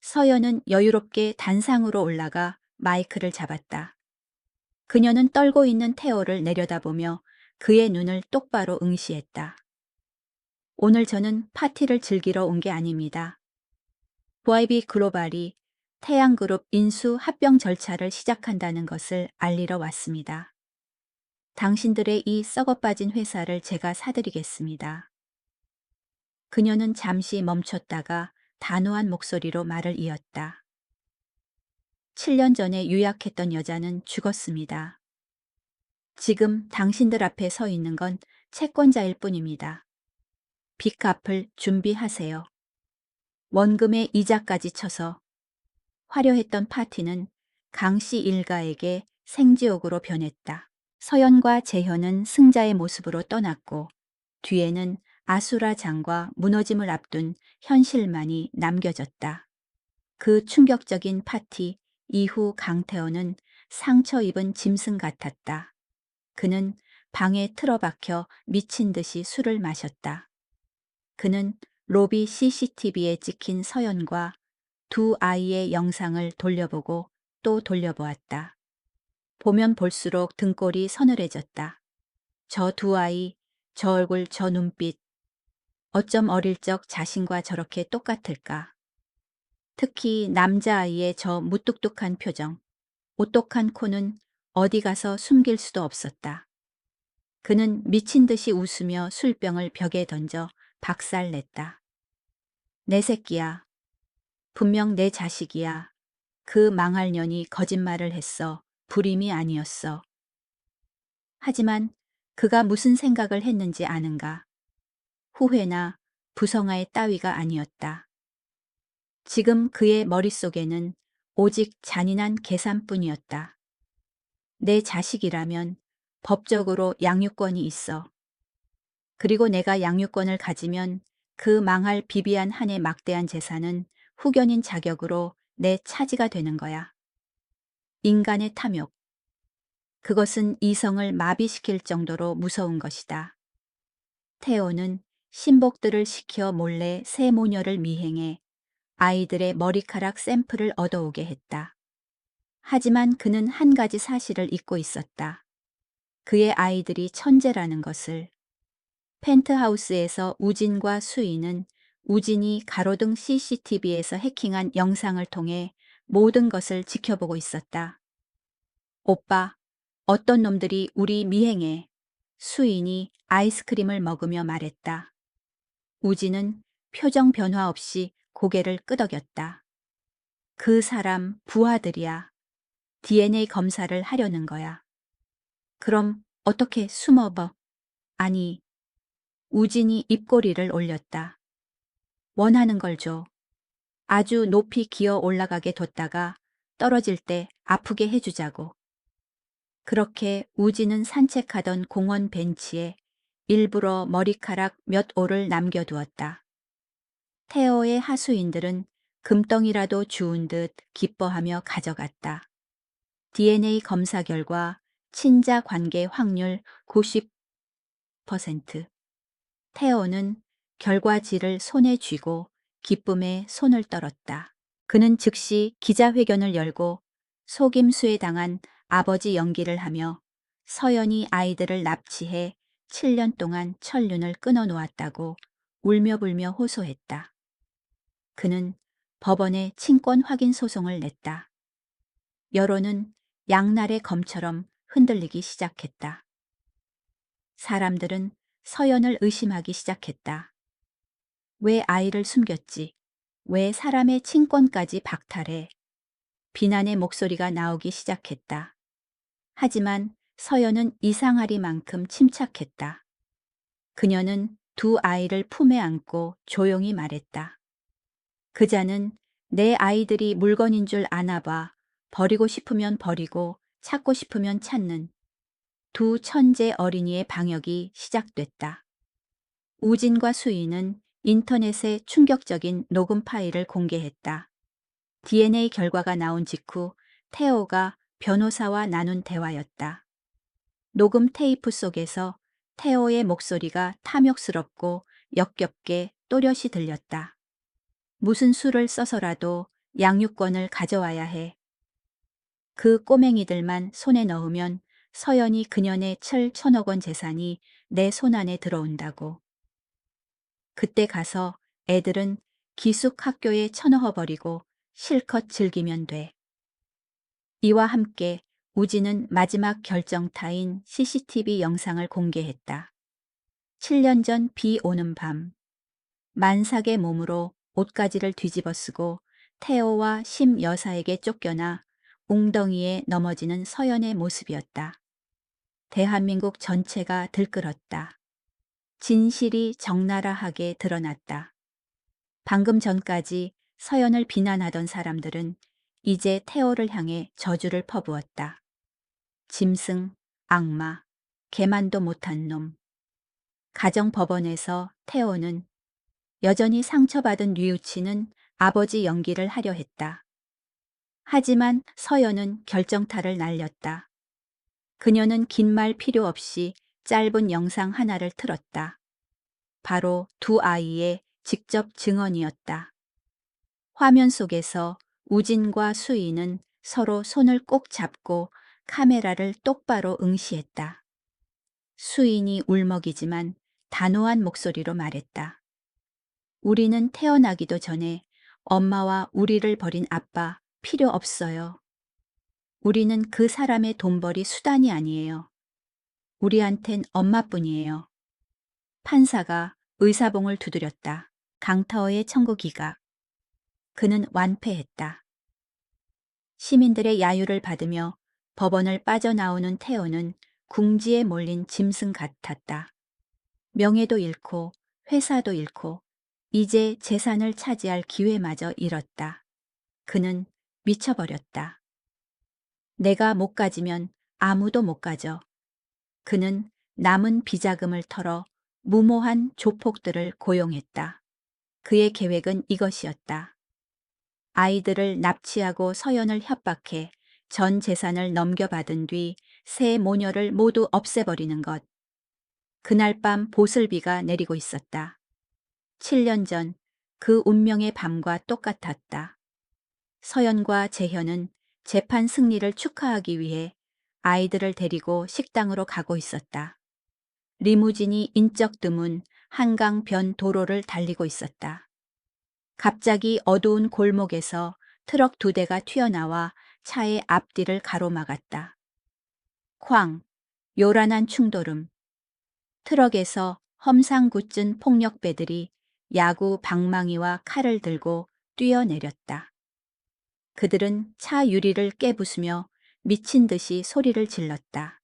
서연은 여유롭게 단상으로 올라가 마이크를 잡았다. 그녀는 떨고 있는 태호를 내려다보며 그의 눈을 똑바로 응시했다. 오늘 저는 파티를 즐기러 온 게 아닙니다. VIB 글로벌이 태양그룹 인수 합병 절차를 시작한다는 것을 알리러 왔습니다. 당신들의 이 썩어빠진 회사를 제가 사드리겠습니다. 그녀는 잠시 멈췄다가 단호한 목소리로 말을 이었다. 7년 전에 유약했던 여자는 죽었습니다. 지금 당신들 앞에 서 있는 건 채권자일 뿐입니다. 빚 갚을 준비하세요. 원금에 이자까지 쳐서. 화려했던 파티는 강씨 일가에게 생지옥으로 변했다. 서연과 재현은 승자의 모습으로 떠났고 뒤에는 아수라 장과 무너짐을 앞둔 현실만이 남겨졌다. 그 충격적인 파티 이후 강태호는 상처 입은 짐승 같았다. 그는 방에 틀어박혀 미친 듯이 술을 마셨다. 그는 로비 CCTV에 찍힌 서연과 두 아이의 영상을 돌려보고 또 돌려보았다. 보면 볼수록 등골이 서늘해졌다. 저 두 아이, 저 얼굴, 저 눈빛. 어쩜 어릴 적 자신과 저렇게 똑같을까. 특히 남자아이의 저 무뚝뚝한 표정, 오똑한 코는 어디 가서 숨길 수도 없었다. 그는 미친 듯이 웃으며 술병을 벽에 던져 박살냈다. 내 새끼야. 분명 내 자식이야. 그 망할 년이 거짓말을 했어. 불임이 아니었어. 하지만 그가 무슨 생각을 했는지 아는가? 후회나 부성화의 따위가 아니었다. 지금 그의 머릿속에는 오직 잔인한 계산뿐이었다. 내 자식이라면 법적으로 양육권이 있어. 그리고 내가 양육권을 가지면 그 망할 비비안 한의 막대한 재산은 후견인 자격으로 내 차지가 되는 거야. 인간의 탐욕. 그것은 이성을 마비시킬 정도로 무서운 것이다. 테오는 신복들을 시켜 몰래 새 모녀를 미행해 아이들의 머리카락 샘플을 얻어오게 했다. 하지만 그는 한 가지 사실을 잊고 있었다. 그의 아이들이 천재라는 것을. 펜트하우스에서 우진과 수인은 우진이 가로등 CCTV에서 해킹한 영상을 통해 모든 것을 지켜보고 있었다. 오빠, 어떤 놈들이 우리 미행해. 수인이 아이스크림을 먹으며 말했다. 우진은 표정 변화 없이 고개를 끄덕였다. 그 사람 부하들이야. DNA 검사를 하려는 거야. 그럼 어떻게 숨어버? 아니, 우진이 입꼬리를 올렸다. 원하는 걸 줘. 아주 높이 기어 올라가게 뒀다가 떨어질 때 아프게 해주자고. 그렇게 우진은 산책하던 공원 벤치에 일부러 머리카락 몇 올을 남겨두었다. 테오의 하수인들은 금덩이라도 주운 듯 기뻐하며 가져갔다. DNA 검사 결과 친자 관계 확률 90%. 테오는 결과지를 손에 쥐고 기쁨에 손을 떨었다. 그는 즉시 기자회견을 열고 속임수에 당한 아버지 연기를 하며 서연이 아이들을 납치해 7년 동안 천륜을 끊어놓았다고 울며불며 호소했다. 그는 법원에 친권 확인 소송을 냈다. 여론은 양날의 검처럼 흔들리기 시작했다. 사람들은 서연을 의심하기 시작했다. 왜 아이를 숨겼지? 왜 사람의 친권까지 박탈해? 비난의 목소리가 나오기 시작했다. 하지만 서연은 이상하리만큼 침착했다. 그녀는 두 아이를 품에 안고 조용히 말했다. 그자는 내 아이들이 물건인 줄 아나 봐. 버리고 싶으면 버리고 찾고 싶으면 찾는 두 천재 어린이의 방역이 시작됐다. 우진과 수인은 인터넷에 충격적인 녹음 파일을 공개했다. DNA 결과가 나온 직후 테오가 변호사와 나눈 대화였다. 녹음 테이프 속에서 테오의 목소리가 탐욕스럽고 역겹게 또렷이 들렸다. 무슨 수를 써서라도 양육권을 가져와야 해. 그 꼬맹이들만 손에 넣으면 서연이 그년의 7천억 원 재산이 내 손안에 들어온다고. 그때 가서 애들은 기숙 학교에 쳐넣어버리고 실컷 즐기면 돼. 이와 함께 우진은 마지막 결정타인 CCTV 영상을 공개했다. 7년 전 비 오는 밤, 만삭의 몸으로 옷가지를 뒤집어 쓰고 태호와 심 여사에게 쫓겨나 웅덩이에 넘어지는 서연의 모습이었다. 대한민국 전체가 들끓었다. 진실이 적나라하게 드러났다. 방금 전까지 서연을 비난하던 사람들은 이제 태호를 향해 저주를 퍼부었다. 짐승, 악마, 개만도 못한 놈. 가정법원에서 태호는 여전히 상처받은 뉘우치는 아버지 연기를 하려 했다. 하지만 서연은 결정타를 날렸다. 그녀는 긴 말 필요 없이 짧은 영상 하나를 틀었다. 바로 두 아이의 직접 증언이었다. 화면 속에서 우진과 수인은 서로 손을 꼭 잡고 카메라를 똑바로 응시했다. 수인이 울먹이지만 단호한 목소리로 말했다. 우리는 태어나기도 전에 엄마와 우리를 버린 아빠 필요 없어요. 우리는 그 사람의 돈벌이 수단이 아니에요. 우리한텐 엄마뿐이에요. 판사가 의사봉을 두드렸다. 강타어의 청구 기각. 그는 완패했다. 시민들의 야유를 받으며 법원을 빠져나오는 태호는 궁지에 몰린 짐승 같았다. 명예도 잃고 회사도 잃고 이제 재산을 차지할 기회마저 잃었다. 그는 미쳐버렸다. 내가 못 가지면 아무도 못 가져. 그는 남은 비자금을 털어 무모한 조폭들을 고용했다. 그의 계획은 이것이었다. 아이들을 납치하고 서연을 협박해 전 재산을 넘겨받은 뒤 세 모녀를 모두 없애버리는 것. 그날 밤 보슬비가 내리고 있었다. 7년 전 그 운명의 밤과 똑같았다. 서연과 재현은 재판 승리를 축하하기 위해 아이들을 데리고 식당으로 가고 있었다. 리무진이 인적 드문 한강 변 도로를 달리고 있었다. 갑자기 어두운 골목에서 트럭 2대가 튀어나와 차의 앞뒤를 가로막았다. 쾅! 요란한 충돌음. 트럭에서 험상궂은 폭력배들이 야구 방망이와 칼을 들고 뛰어내렸다. 그들은 차 유리를 깨부수며 미친 듯이 소리를 질렀다.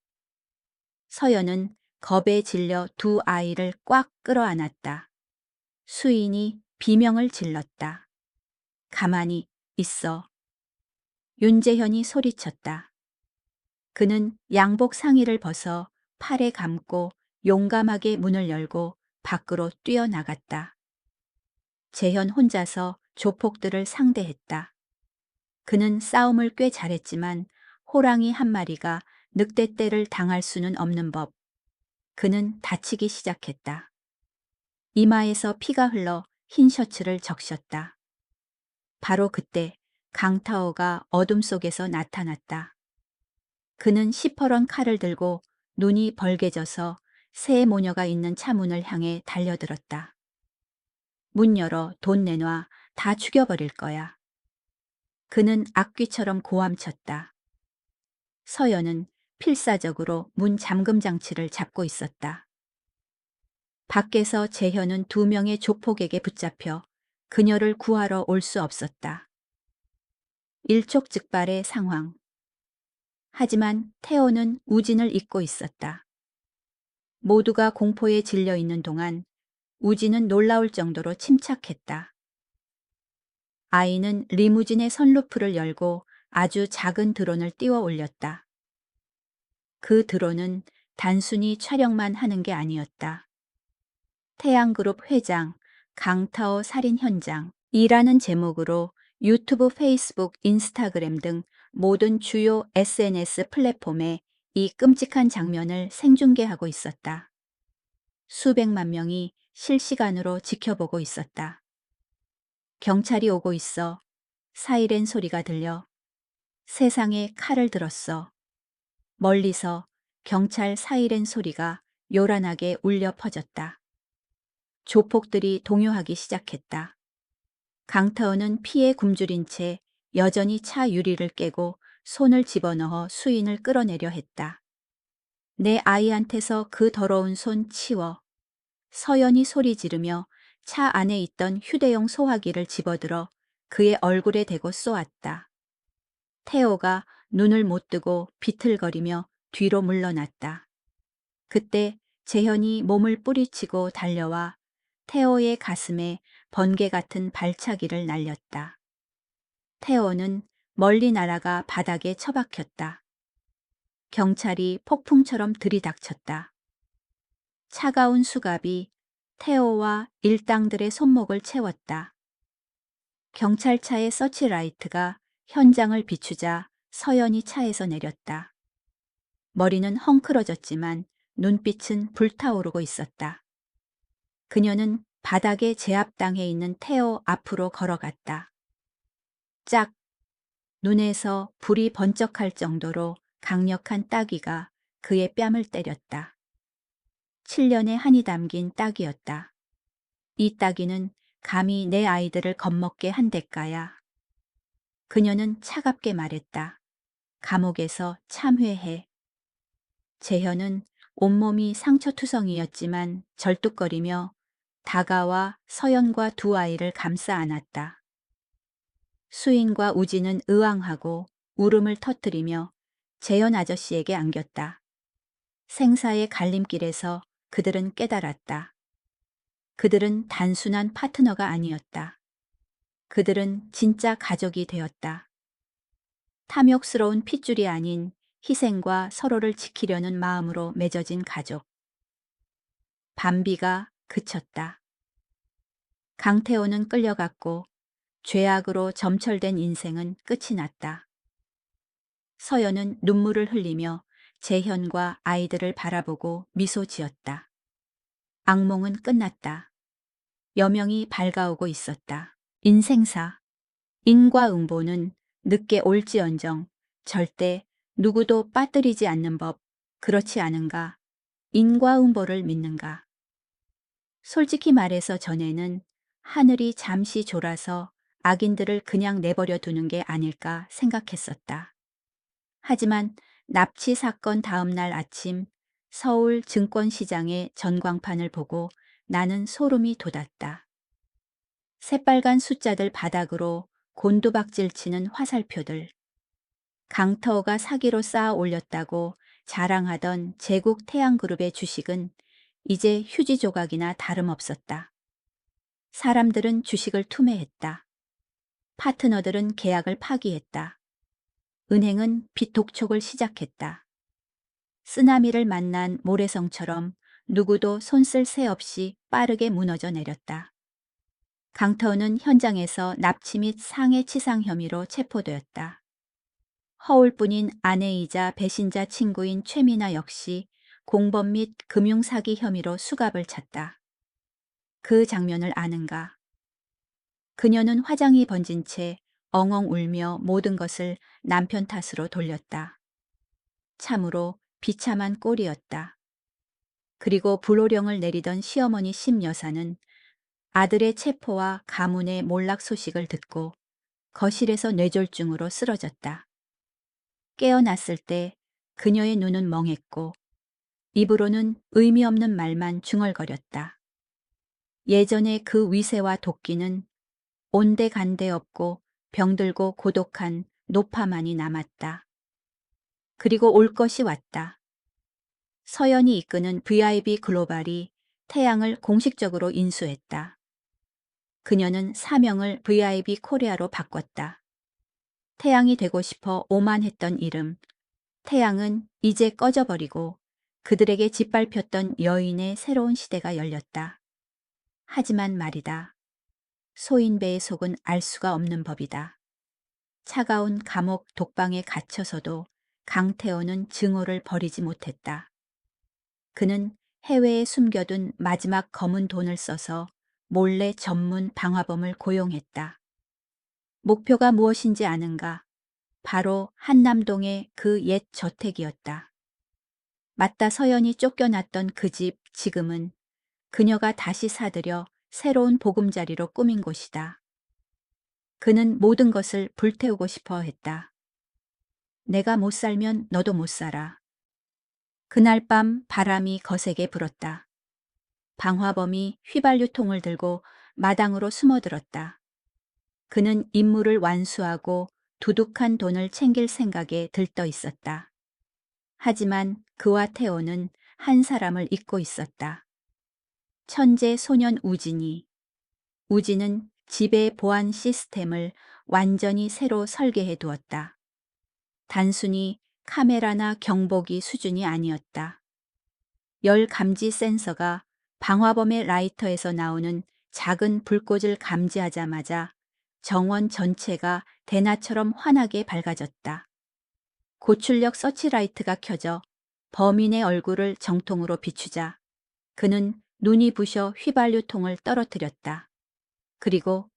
서연은 겁에 질려 두 아이를 꽉 끌어안았다. 수인이 비명을 질렀다. 가만히 있어. 윤재현이 소리쳤다. 그는 양복 상의를 벗어 팔에 감고 용감하게 문을 열고 밖으로 뛰어나갔다. 재현 혼자서 조폭들을 상대했다. 그는 싸움을 꽤 잘했지만 호랑이 한 마리가 늑대떼를 당할 수는 없는 법. 그는 다치기 시작했다. 이마에서 피가 흘러 흰 셔츠를 적셨다. 바로 그때 강타오가 어둠 속에서 나타났다. 그는 시퍼런 칼을 들고 눈이 벌개져서 새 모녀가 있는 차문을 향해 달려들었다. 문 열어 돈 내놔 다 죽여버릴 거야. 그는 악귀처럼 고함쳤다. 서연은 필사적으로 문 잠금 장치를 잡고 있었다. 밖에서 재현은 2명의 조폭에게 붙잡혀 그녀를 구하러 올 수 없었다. 일촉즉발의 상황. 하지만 태호는 우진을 잊고 있었다. 모두가 공포에 질려 있는 동안 우진은 놀라울 정도로 침착했다. 아이는 리무진의 선루프를 열고 아주 작은 드론을 띄워 올렸다. 그 드론은 단순히 촬영만 하는 게 아니었다. 태양그룹 회장, 강타오 살인 현장 이라는 제목으로 유튜브, 페이스북, 인스타그램 등 모든 주요 SNS 플랫폼에 이 끔찍한 장면을 생중계하고 있었다. 수백만 명이 실시간으로 지켜보고 있었다. 경찰이 오고 있어. 사이렌 소리가 들려. 세상에 칼을 들었어. 멀리서 경찰 사이렌 소리가 요란하게 울려 퍼졌다. 조폭들이 동요하기 시작했다. 강타오는 피에 굶주린 채 여전히 차 유리를 깨고 손을 집어넣어 수인을 끌어내려 했다. 내 아이한테서 그 더러운 손 치워. 서연이 소리 지르며 차 안에 있던 휴대용 소화기를 집어들어 그의 얼굴에 대고 쏘았다. 태호가 눈을 못 뜨고 비틀거리며 뒤로 물러났다. 그때 재현이 몸을 뿌리치고 달려와 태호의 가슴에 번개 같은 발차기를 날렸다. 태호는 멀리 날아가 바닥에 처박혔다. 경찰이 폭풍처럼 들이닥쳤다. 차가운 수갑이 태호와 일당들의 손목을 채웠다. 경찰차의 서치라이트가 현장을 비추자 서연이 차에서 내렸다. 머리는 헝클어졌지만 눈빛은 불타오르고 있었다. 그녀는 바닥에 제압당해 있는 태호 앞으로 걸어갔다. 짝! 눈에서 불이 번쩍할 정도로 강력한 따귀가 그의 뺨을 때렸다. 7년의 한이 담긴 따귀였다. 이 따귀는 감히 내 아이들을 겁먹게 한 대가야. 그녀는 차갑게 말했다. 감옥에서 참회해. 재현은 온몸이 상처투성이었지만 절뚝거리며 다가와 서연과 두 아이를 감싸 안았다. 수인과 우진은 의왕하고 울음을 터뜨리며 재현 아저씨에게 안겼다. 생사의 갈림길에서 그들은 깨달았다. 그들은 단순한 파트너가 아니었다. 그들은 진짜 가족이 되었다. 탐욕스러운 핏줄이 아닌 희생과 서로를 지키려는 마음으로 맺어진 가족. 밤비가 그쳤다. 강태호는 끌려갔고 죄악으로 점철된 인생은 끝이 났다. 서연은 눈물을 흘리며 재현과 아이들을 바라보고 미소 지었다. 악몽은 끝났다. 여명이 밝아오고 있었다. 인생사. 인과응보는 늦게 올지언정 절대 누구도 빠뜨리지 않는 법. 그렇지 않은가? 인과응보를 믿는가? 솔직히 말해서 전에는 하늘이 잠시 졸아서 악인들을 그냥 내버려 두는 게 아닐까 생각했었다. 하지만 납치 사건 다음 날 아침 서울 증권시장의 전광판을 보고 나는 소름이 돋았다. 새빨간 숫자들 바닥으로 곤두박질 치는 화살표들. 강터가 사기로 쌓아 올렸다고 자랑하던 제국 태양그룹의 주식은 이제 휴지 조각이나 다름없었다. 사람들은 주식을 투매했다. 파트너들은 계약을 파기했다. 은행은 빚 독촉을 시작했다. 쓰나미를 만난 모래성처럼 누구도 손쓸 새 없이 빠르게 무너져 내렸다. 강터는 현장에서 납치 및 상해치상 혐의로 체포되었다. 허울뿐인 아내이자 배신자 친구인 최미나 역시 공범 및 금융사기 혐의로 수갑을 찼다. 그 장면을 아는가? 그녀는 화장이 번진 채 엉엉 울며 모든 것을 남편 탓으로 돌렸다. 참으로 비참한 꼴이었다. 그리고 불호령을 내리던 시어머니 심 여사는 아들의 체포와 가문의 몰락 소식을 듣고 거실에서 뇌졸중으로 쓰러졌다. 깨어났을 때 그녀의 눈은 멍했고 입으로는 의미 없는 말만 중얼거렸다. 예전의 그 위세와 도끼는 온데간데 없고 병들고 고독한 노파만이 남았다. 그리고 올 것이 왔다. 서연이 이끄는 VIB 글로벌이 태양을 공식적으로 인수했다. 그녀는 사명을 VIB 코리아로 바꿨다. 태양이 되고 싶어 오만했던 이름. 태양은 이제 꺼져버리고 그들에게 짓밟혔던 여인의 새로운 시대가 열렸다. 하지만 말이다. 소인배의 속은 알 수가 없는 법이다. 차가운 감옥 독방에 갇혀서도 강태호는 증오를 버리지 못했다. 그는 해외에 숨겨둔 마지막 검은 돈을 써서 몰래 전문 방화범을 고용했다. 목표가 무엇인지 아는가? 바로 한남동의 그 옛 저택이었다. 맞다 서연이 쫓겨났던 그 집 지금은 그녀가 다시 사들여 새로운 보금자리로 꾸민 곳이다. 그는 모든 것을 불태우고 싶어 했다. 내가 못 살면 너도 못 살아. 그날 밤 바람이 거세게 불었다. 방화범이 휘발유통을 들고 마당으로 숨어들었다. 그는 임무를 완수하고 두둑한 돈을 챙길 생각에 들떠 있었다. 하지만 그와 태호는 한 사람을 잊고 있었다. 천재 소년 우진이. 우진은 집의 보안 시스템을 완전히 새로 설계해 두었다. 단순히 카메라나 경보기 수준이 아니었다. 열 감지 센서가 방화범의 라이터에서 나오는 작은 불꽃을 감지하자마자 정원 전체가 대낮처럼 환하게 밝아졌다. 고출력 서치라이트가 켜져 범인의 얼굴을 정통으로 비추자 그는 눈이 부셔 휘발유통을 떨어뜨렸다. 그리고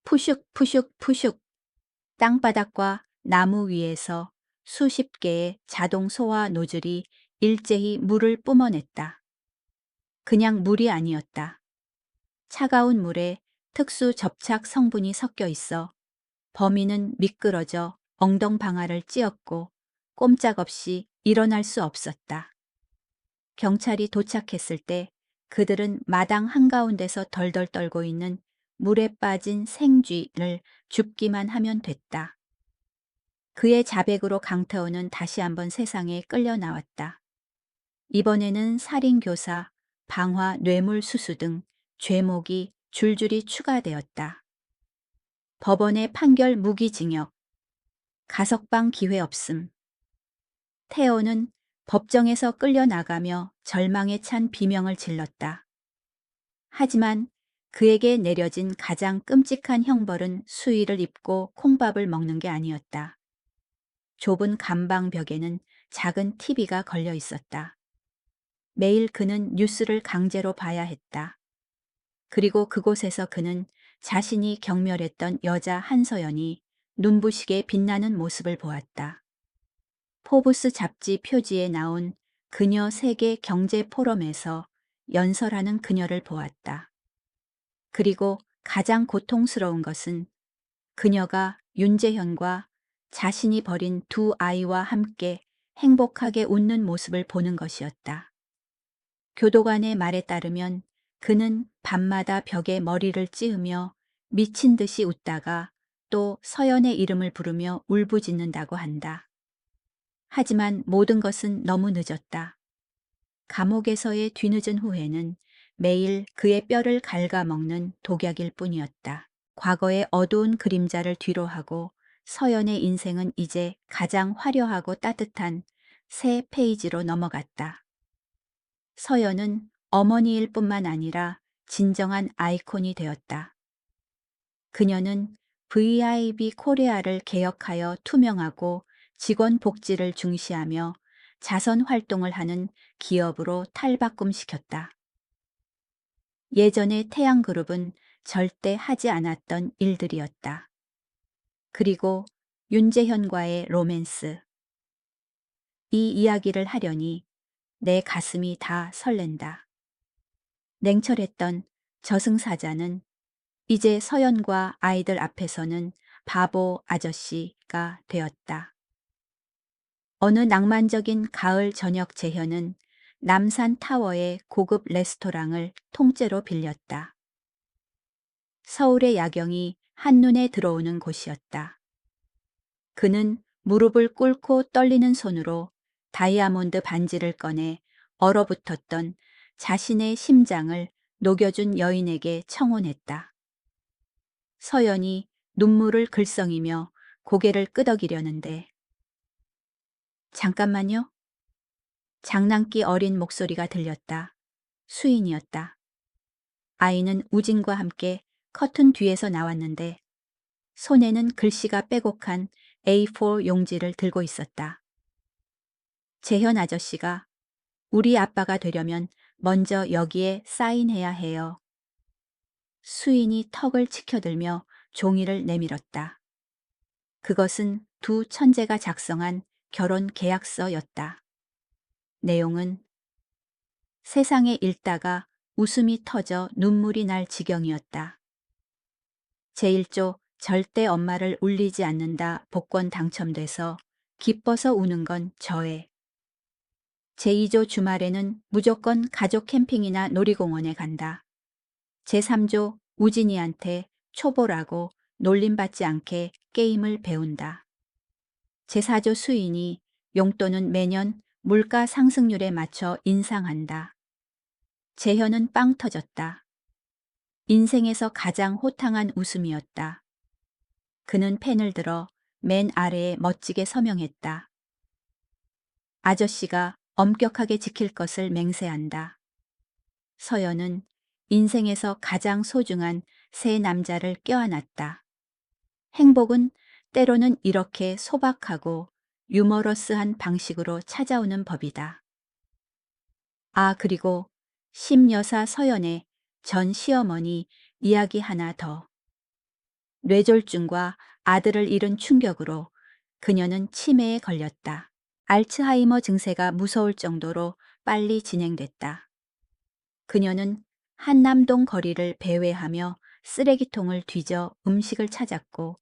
푸슉 푸슉 푸슉 땅바닥과 나무 위에서 수십 개의 자동 소화 노즐이 일제히 물을 뿜어냈다. 그냥 물이 아니었다. 차가운 물에 특수 접착 성분이 섞여 있어 범인은 미끄러져 엉덩방아를 찧었고 꼼짝없이 일어날 수 없었다. 경찰이 도착했을 때 그들은 마당 한가운데서 덜덜 떨고 있는 물에 빠진 생쥐를 줍기만 하면 됐다. 그의 자백으로 강태호는 다시 한번 세상에 끌려 나왔다. 이번에는 살인교사, 방화 뇌물수수 등 죄목이 줄줄이 추가되었다. 법원의 판결 무기징역, 가석방 기회 없음. 태호는 법정에서 끌려나가며 절망에 찬 비명을 질렀다. 하지만 그에게 내려진 가장 끔찍한 형벌은 수의를 입고 콩밥을 먹는 게 아니었다. 좁은 감방벽에는 작은 TV가 걸려 있었다. 매일 그는 뉴스를 강제로 봐야 했다. 그리고 그곳에서 그는 자신이 경멸했던 여자 한서연이 눈부시게 빛나는 모습을 보았다. 포브스 잡지 표지에 나온 그녀 세계 경제 포럼에서 연설하는 그녀를 보았다. 그리고 가장 고통스러운 것은 그녀가 윤재현과 자신이 버린 두 아이와 함께 행복하게 웃는 모습을 보는 것이었다. 교도관의 말에 따르면 그는 밤마다 벽에 머리를 찌으며 미친 듯이 웃다가 또 서연의 이름을 부르며 울부짖는다고 한다. 하지만 모든 것은 너무 늦었다. 감옥에서의 뒤늦은 후회는 매일 그의 뼈를 갉아먹는 독약일 뿐이었다. 과거의 어두운 그림자를 뒤로하고 서연의 인생은 이제 가장 화려하고 따뜻한 새 페이지로 넘어갔다. 서연은 어머니일 뿐만 아니라 진정한 아이콘이 되었다. 그녀는 VIB 코리아를 개혁하여 투명하고 직원 복지를 중시하며 자선 활동을 하는 기업으로 탈바꿈시켰다. 예전의 태양그룹은 절대 하지 않았던 일들이었다. 그리고 윤재현과의 로맨스. 이 이야기를 하려니 내 가슴이 다 설렌다. 냉철했던 저승사자는 이제 서연과 아이들 앞에서는 바보 아저씨가 되었다. 어느 낭만적인 가을 저녁 재현은 남산 타워의 고급 레스토랑을 통째로 빌렸다. 서울의 야경이 한눈에 들어오는 곳이었다. 그는 무릎을 꿇고 떨리는 손으로 다이아몬드 반지를 꺼내 얼어붙었던 자신의 심장을 녹여준 여인에게 청혼했다. 서연이 눈물을 글썽이며 고개를 끄덕이려는데 잠깐만요. 장난기 어린 목소리가 들렸다. 수인이었다. 아이는 우진과 함께 커튼 뒤에서 나왔는데 손에는 글씨가 빼곡한 A4 용지를 들고 있었다. 재현 아저씨가 우리 아빠가 되려면 먼저 여기에 사인해야 해요. 수인이 턱을 치켜들며 종이를 내밀었다. 그것은 두 천재가 작성한 결혼 계약서였다. 내용은 세상에 읽다가 웃음이 터져 눈물이 날 지경이었다. 제1조 절대 엄마를 울리지 않는다 복권 당첨돼서 기뻐서 우는 건 저애. 제2조 주말에는 무조건 가족 캠핑이나 놀이공원에 간다. 제3조 우진이한테 초보라고 놀림받지 않게 게임을 배운다. 제4조 수인이 용돈은 매년 물가 상승률에 맞춰 인상한다. 재현은 빵 터졌다. 인생에서 가장 호탕한 웃음이었다. 그는 펜을 들어 맨 아래에 멋지게 서명했다. 아저씨가 엄격하게 지킬 것을 맹세한다. 서연은 인생에서 가장 소중한 세 남자를 껴안았다. 행복은 때로는 이렇게 소박하고 유머러스한 방식으로 찾아오는 법이다. 아, 그리고 심여사 서연의 전 시어머니 이야기 하나 더. 뇌졸중과 아들을 잃은 충격으로 그녀는 치매에 걸렸다. 알츠하이머 증세가 무서울 정도로 빨리 진행됐다. 그녀는 한남동 거리를 배회하며 쓰레기통을 뒤져 음식을 찾았고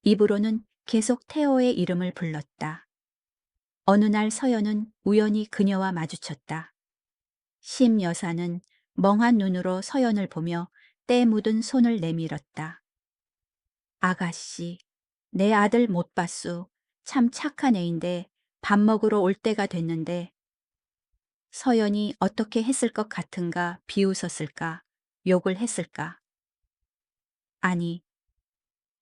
입으로는 계속 태호의 이름을 불렀다. 어느 날 서연은 우연히 그녀와 마주쳤다. 심 여사는 멍한 눈으로 서연을 보며 때 묻은 손을 내밀었다. 아가씨, 내 아들 못 봤수. 참 착한 애인데 밥 먹으러 올 때가 됐는데. 서연이 어떻게 했을 것 같은가? 비웃었을까? 욕을 했을까? 아니,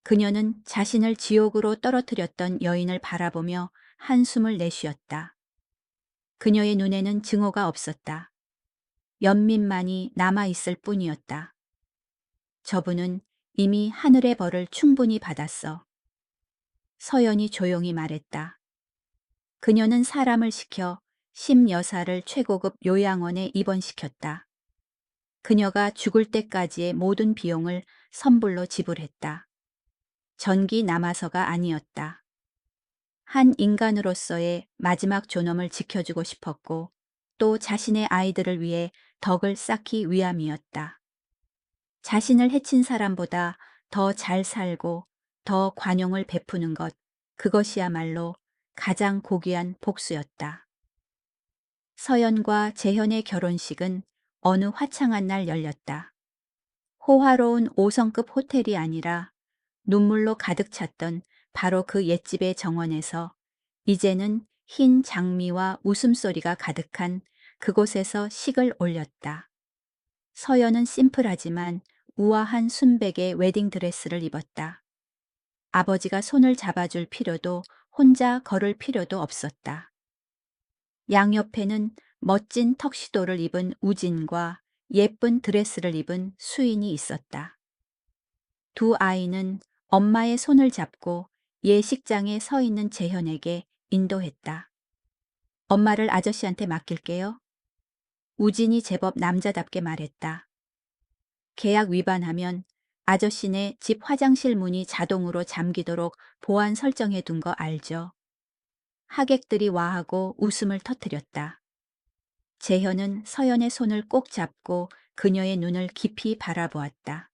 그녀는 자신을 지옥으로 떨어뜨렸던 여인을 바라보며 한숨을 내쉬었다. 그녀의 눈에는 증오가 없었다. 연민만이 남아있을 뿐이었다. 저분은 이미 하늘의 벌을 충분히 받았어. 서연이 조용히 말했다. 그녀는 사람을 시켜 심 여사를 최고급 요양원에 입원시켰다. 그녀가 죽을 때까지의 모든 비용을 선불로 지불했다. 전기 남아서가 아니었다. 한 인간으로서의 마지막 존엄을 지켜주고 싶었고 또 자신의 아이들을 위해 덕을 쌓기 위함이었다. 자신을 해친 사람보다 더 잘 살고 더 관용을 베푸는 것, 그것이야말로 가장 고귀한 복수였다. 서연과 재현의 결혼식은 어느 화창한 날 열렸다. 호화로운 5성급 호텔이 아니라 눈물로 가득 찼던 바로 그 옛집의 정원에서 이제는 흰 장미와 웃음소리가 가득한 그곳에서 식을 올렸다. 서연은 심플하지만 우아한 순백의 웨딩드레스를 입었다. 아버지가 손을 잡아줄 필요도 혼자 걸을 필요도 없었다. 양옆에는 멋진 턱시도를 입은 우진과 예쁜 드레스를 입은 수인이 있었다. 두 아이는 엄마의 손을 잡고 예식장에 서 있는 재현에게 인도했다. 엄마를 아저씨한테 맡길게요. 우진이 제법 남자답게 말했다. 계약 위반하면 아저씨네 집 화장실 문이 자동으로 잠기도록 보안 설정해 둔 거 알죠? 하객들이 와하고 웃음을 터뜨렸다. 재현은 서연의 손을 꼭 잡고 그녀의 눈을 깊이 바라보았다.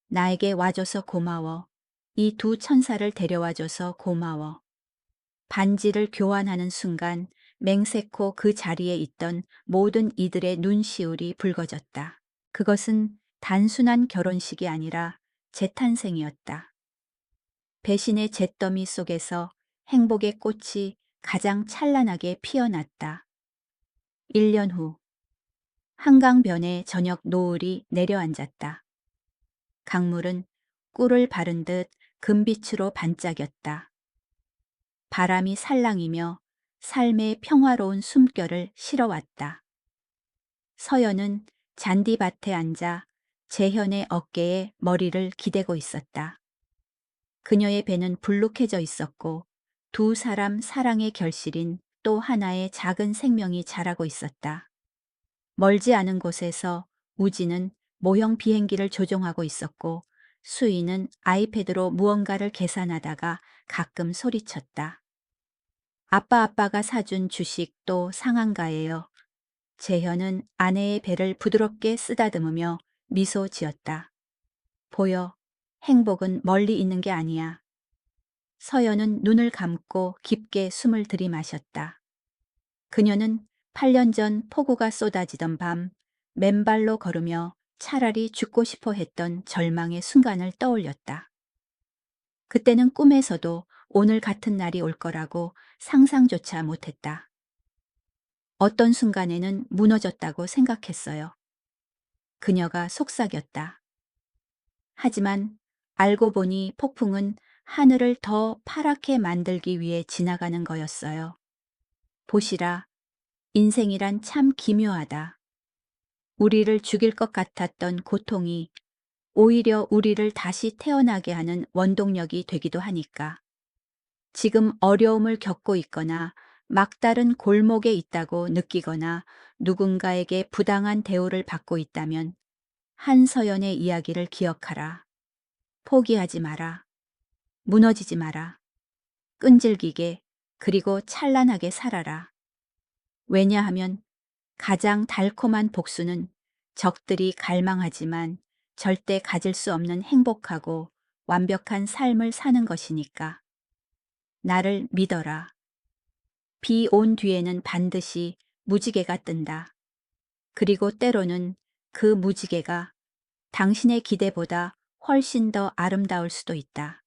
나에게 와줘서 고마워. 이 두 천사를 데려와줘서 고마워. 반지를 교환하는 순간 맹세코 그 자리에 있던 모든 이들의 눈시울이 붉어졌다. 그것은 단순한 결혼식이 아니라 재탄생이었다. 배신의 잿더미 속에서 행복의 꽃이 가장 찬란하게 피어났다. 1년 후 한강변에 저녁 노을이 내려앉았다. 강물은 꿀을 바른 듯 금빛으로 반짝였다. 바람이 살랑이며 삶의 평화로운 숨결을 실어왔다. 서연은 잔디밭에 앉아 재현의 어깨에 머리를 기대고 있었다. 그녀의 배는 불룩해져 있었고 두 사람 사랑의 결실인 또 하나의 작은 생명이 자라고 있었다. 멀지 않은 곳에서 우진은 모형 비행기를 조종하고 있었고 수인은 아이패드로 무언가를 계산하다가 가끔 소리쳤다. 아빠가 사준 주식 또 상한가예요. 재현은 아내의 배를 부드럽게 쓰다듬으며 미소 지었다. 보여. 행복은 멀리 있는 게 아니야. 서연은 눈을 감고 깊게 숨을 들이마셨다. 그녀는 8년 전 폭우가 쏟아지던 밤 맨발로 걸으며 차라리 죽고 싶어 했던 절망의 순간을 떠올렸다. 그때는 꿈에서도 오늘 같은 날이 올 거라고 상상조차 못했다. 어떤 순간에는 무너졌다고 생각했어요. 그녀가 속삭였다. 하지만 알고 보니 폭풍은 하늘을 더 파랗게 만들기 위해 지나가는 거였어요. 보시라, 인생이란 참 기묘하다. 우리를 죽일 것 같았던 고통이 오히려 우리를 다시 태어나게 하는 원동력이 되기도 하니까. 지금 어려움을 겪고 있거나 막다른 골목에 있다고 느끼거나 누군가에게 부당한 대우를 받고 있다면 한서연의 이야기를 기억하라. 포기하지 마라. 무너지지 마라. 끈질기게 그리고 찬란하게 살아라. 왜냐하면 가장 달콤한 복수는 적들이 갈망하지만 절대 가질 수 없는 행복하고 완벽한 삶을 사는 것이니까. 나를 믿어라. 비 온 뒤에는 반드시 무지개가 뜬다. 그리고 때로는 그 무지개가 당신의 기대보다 훨씬 더 아름다울 수도 있다.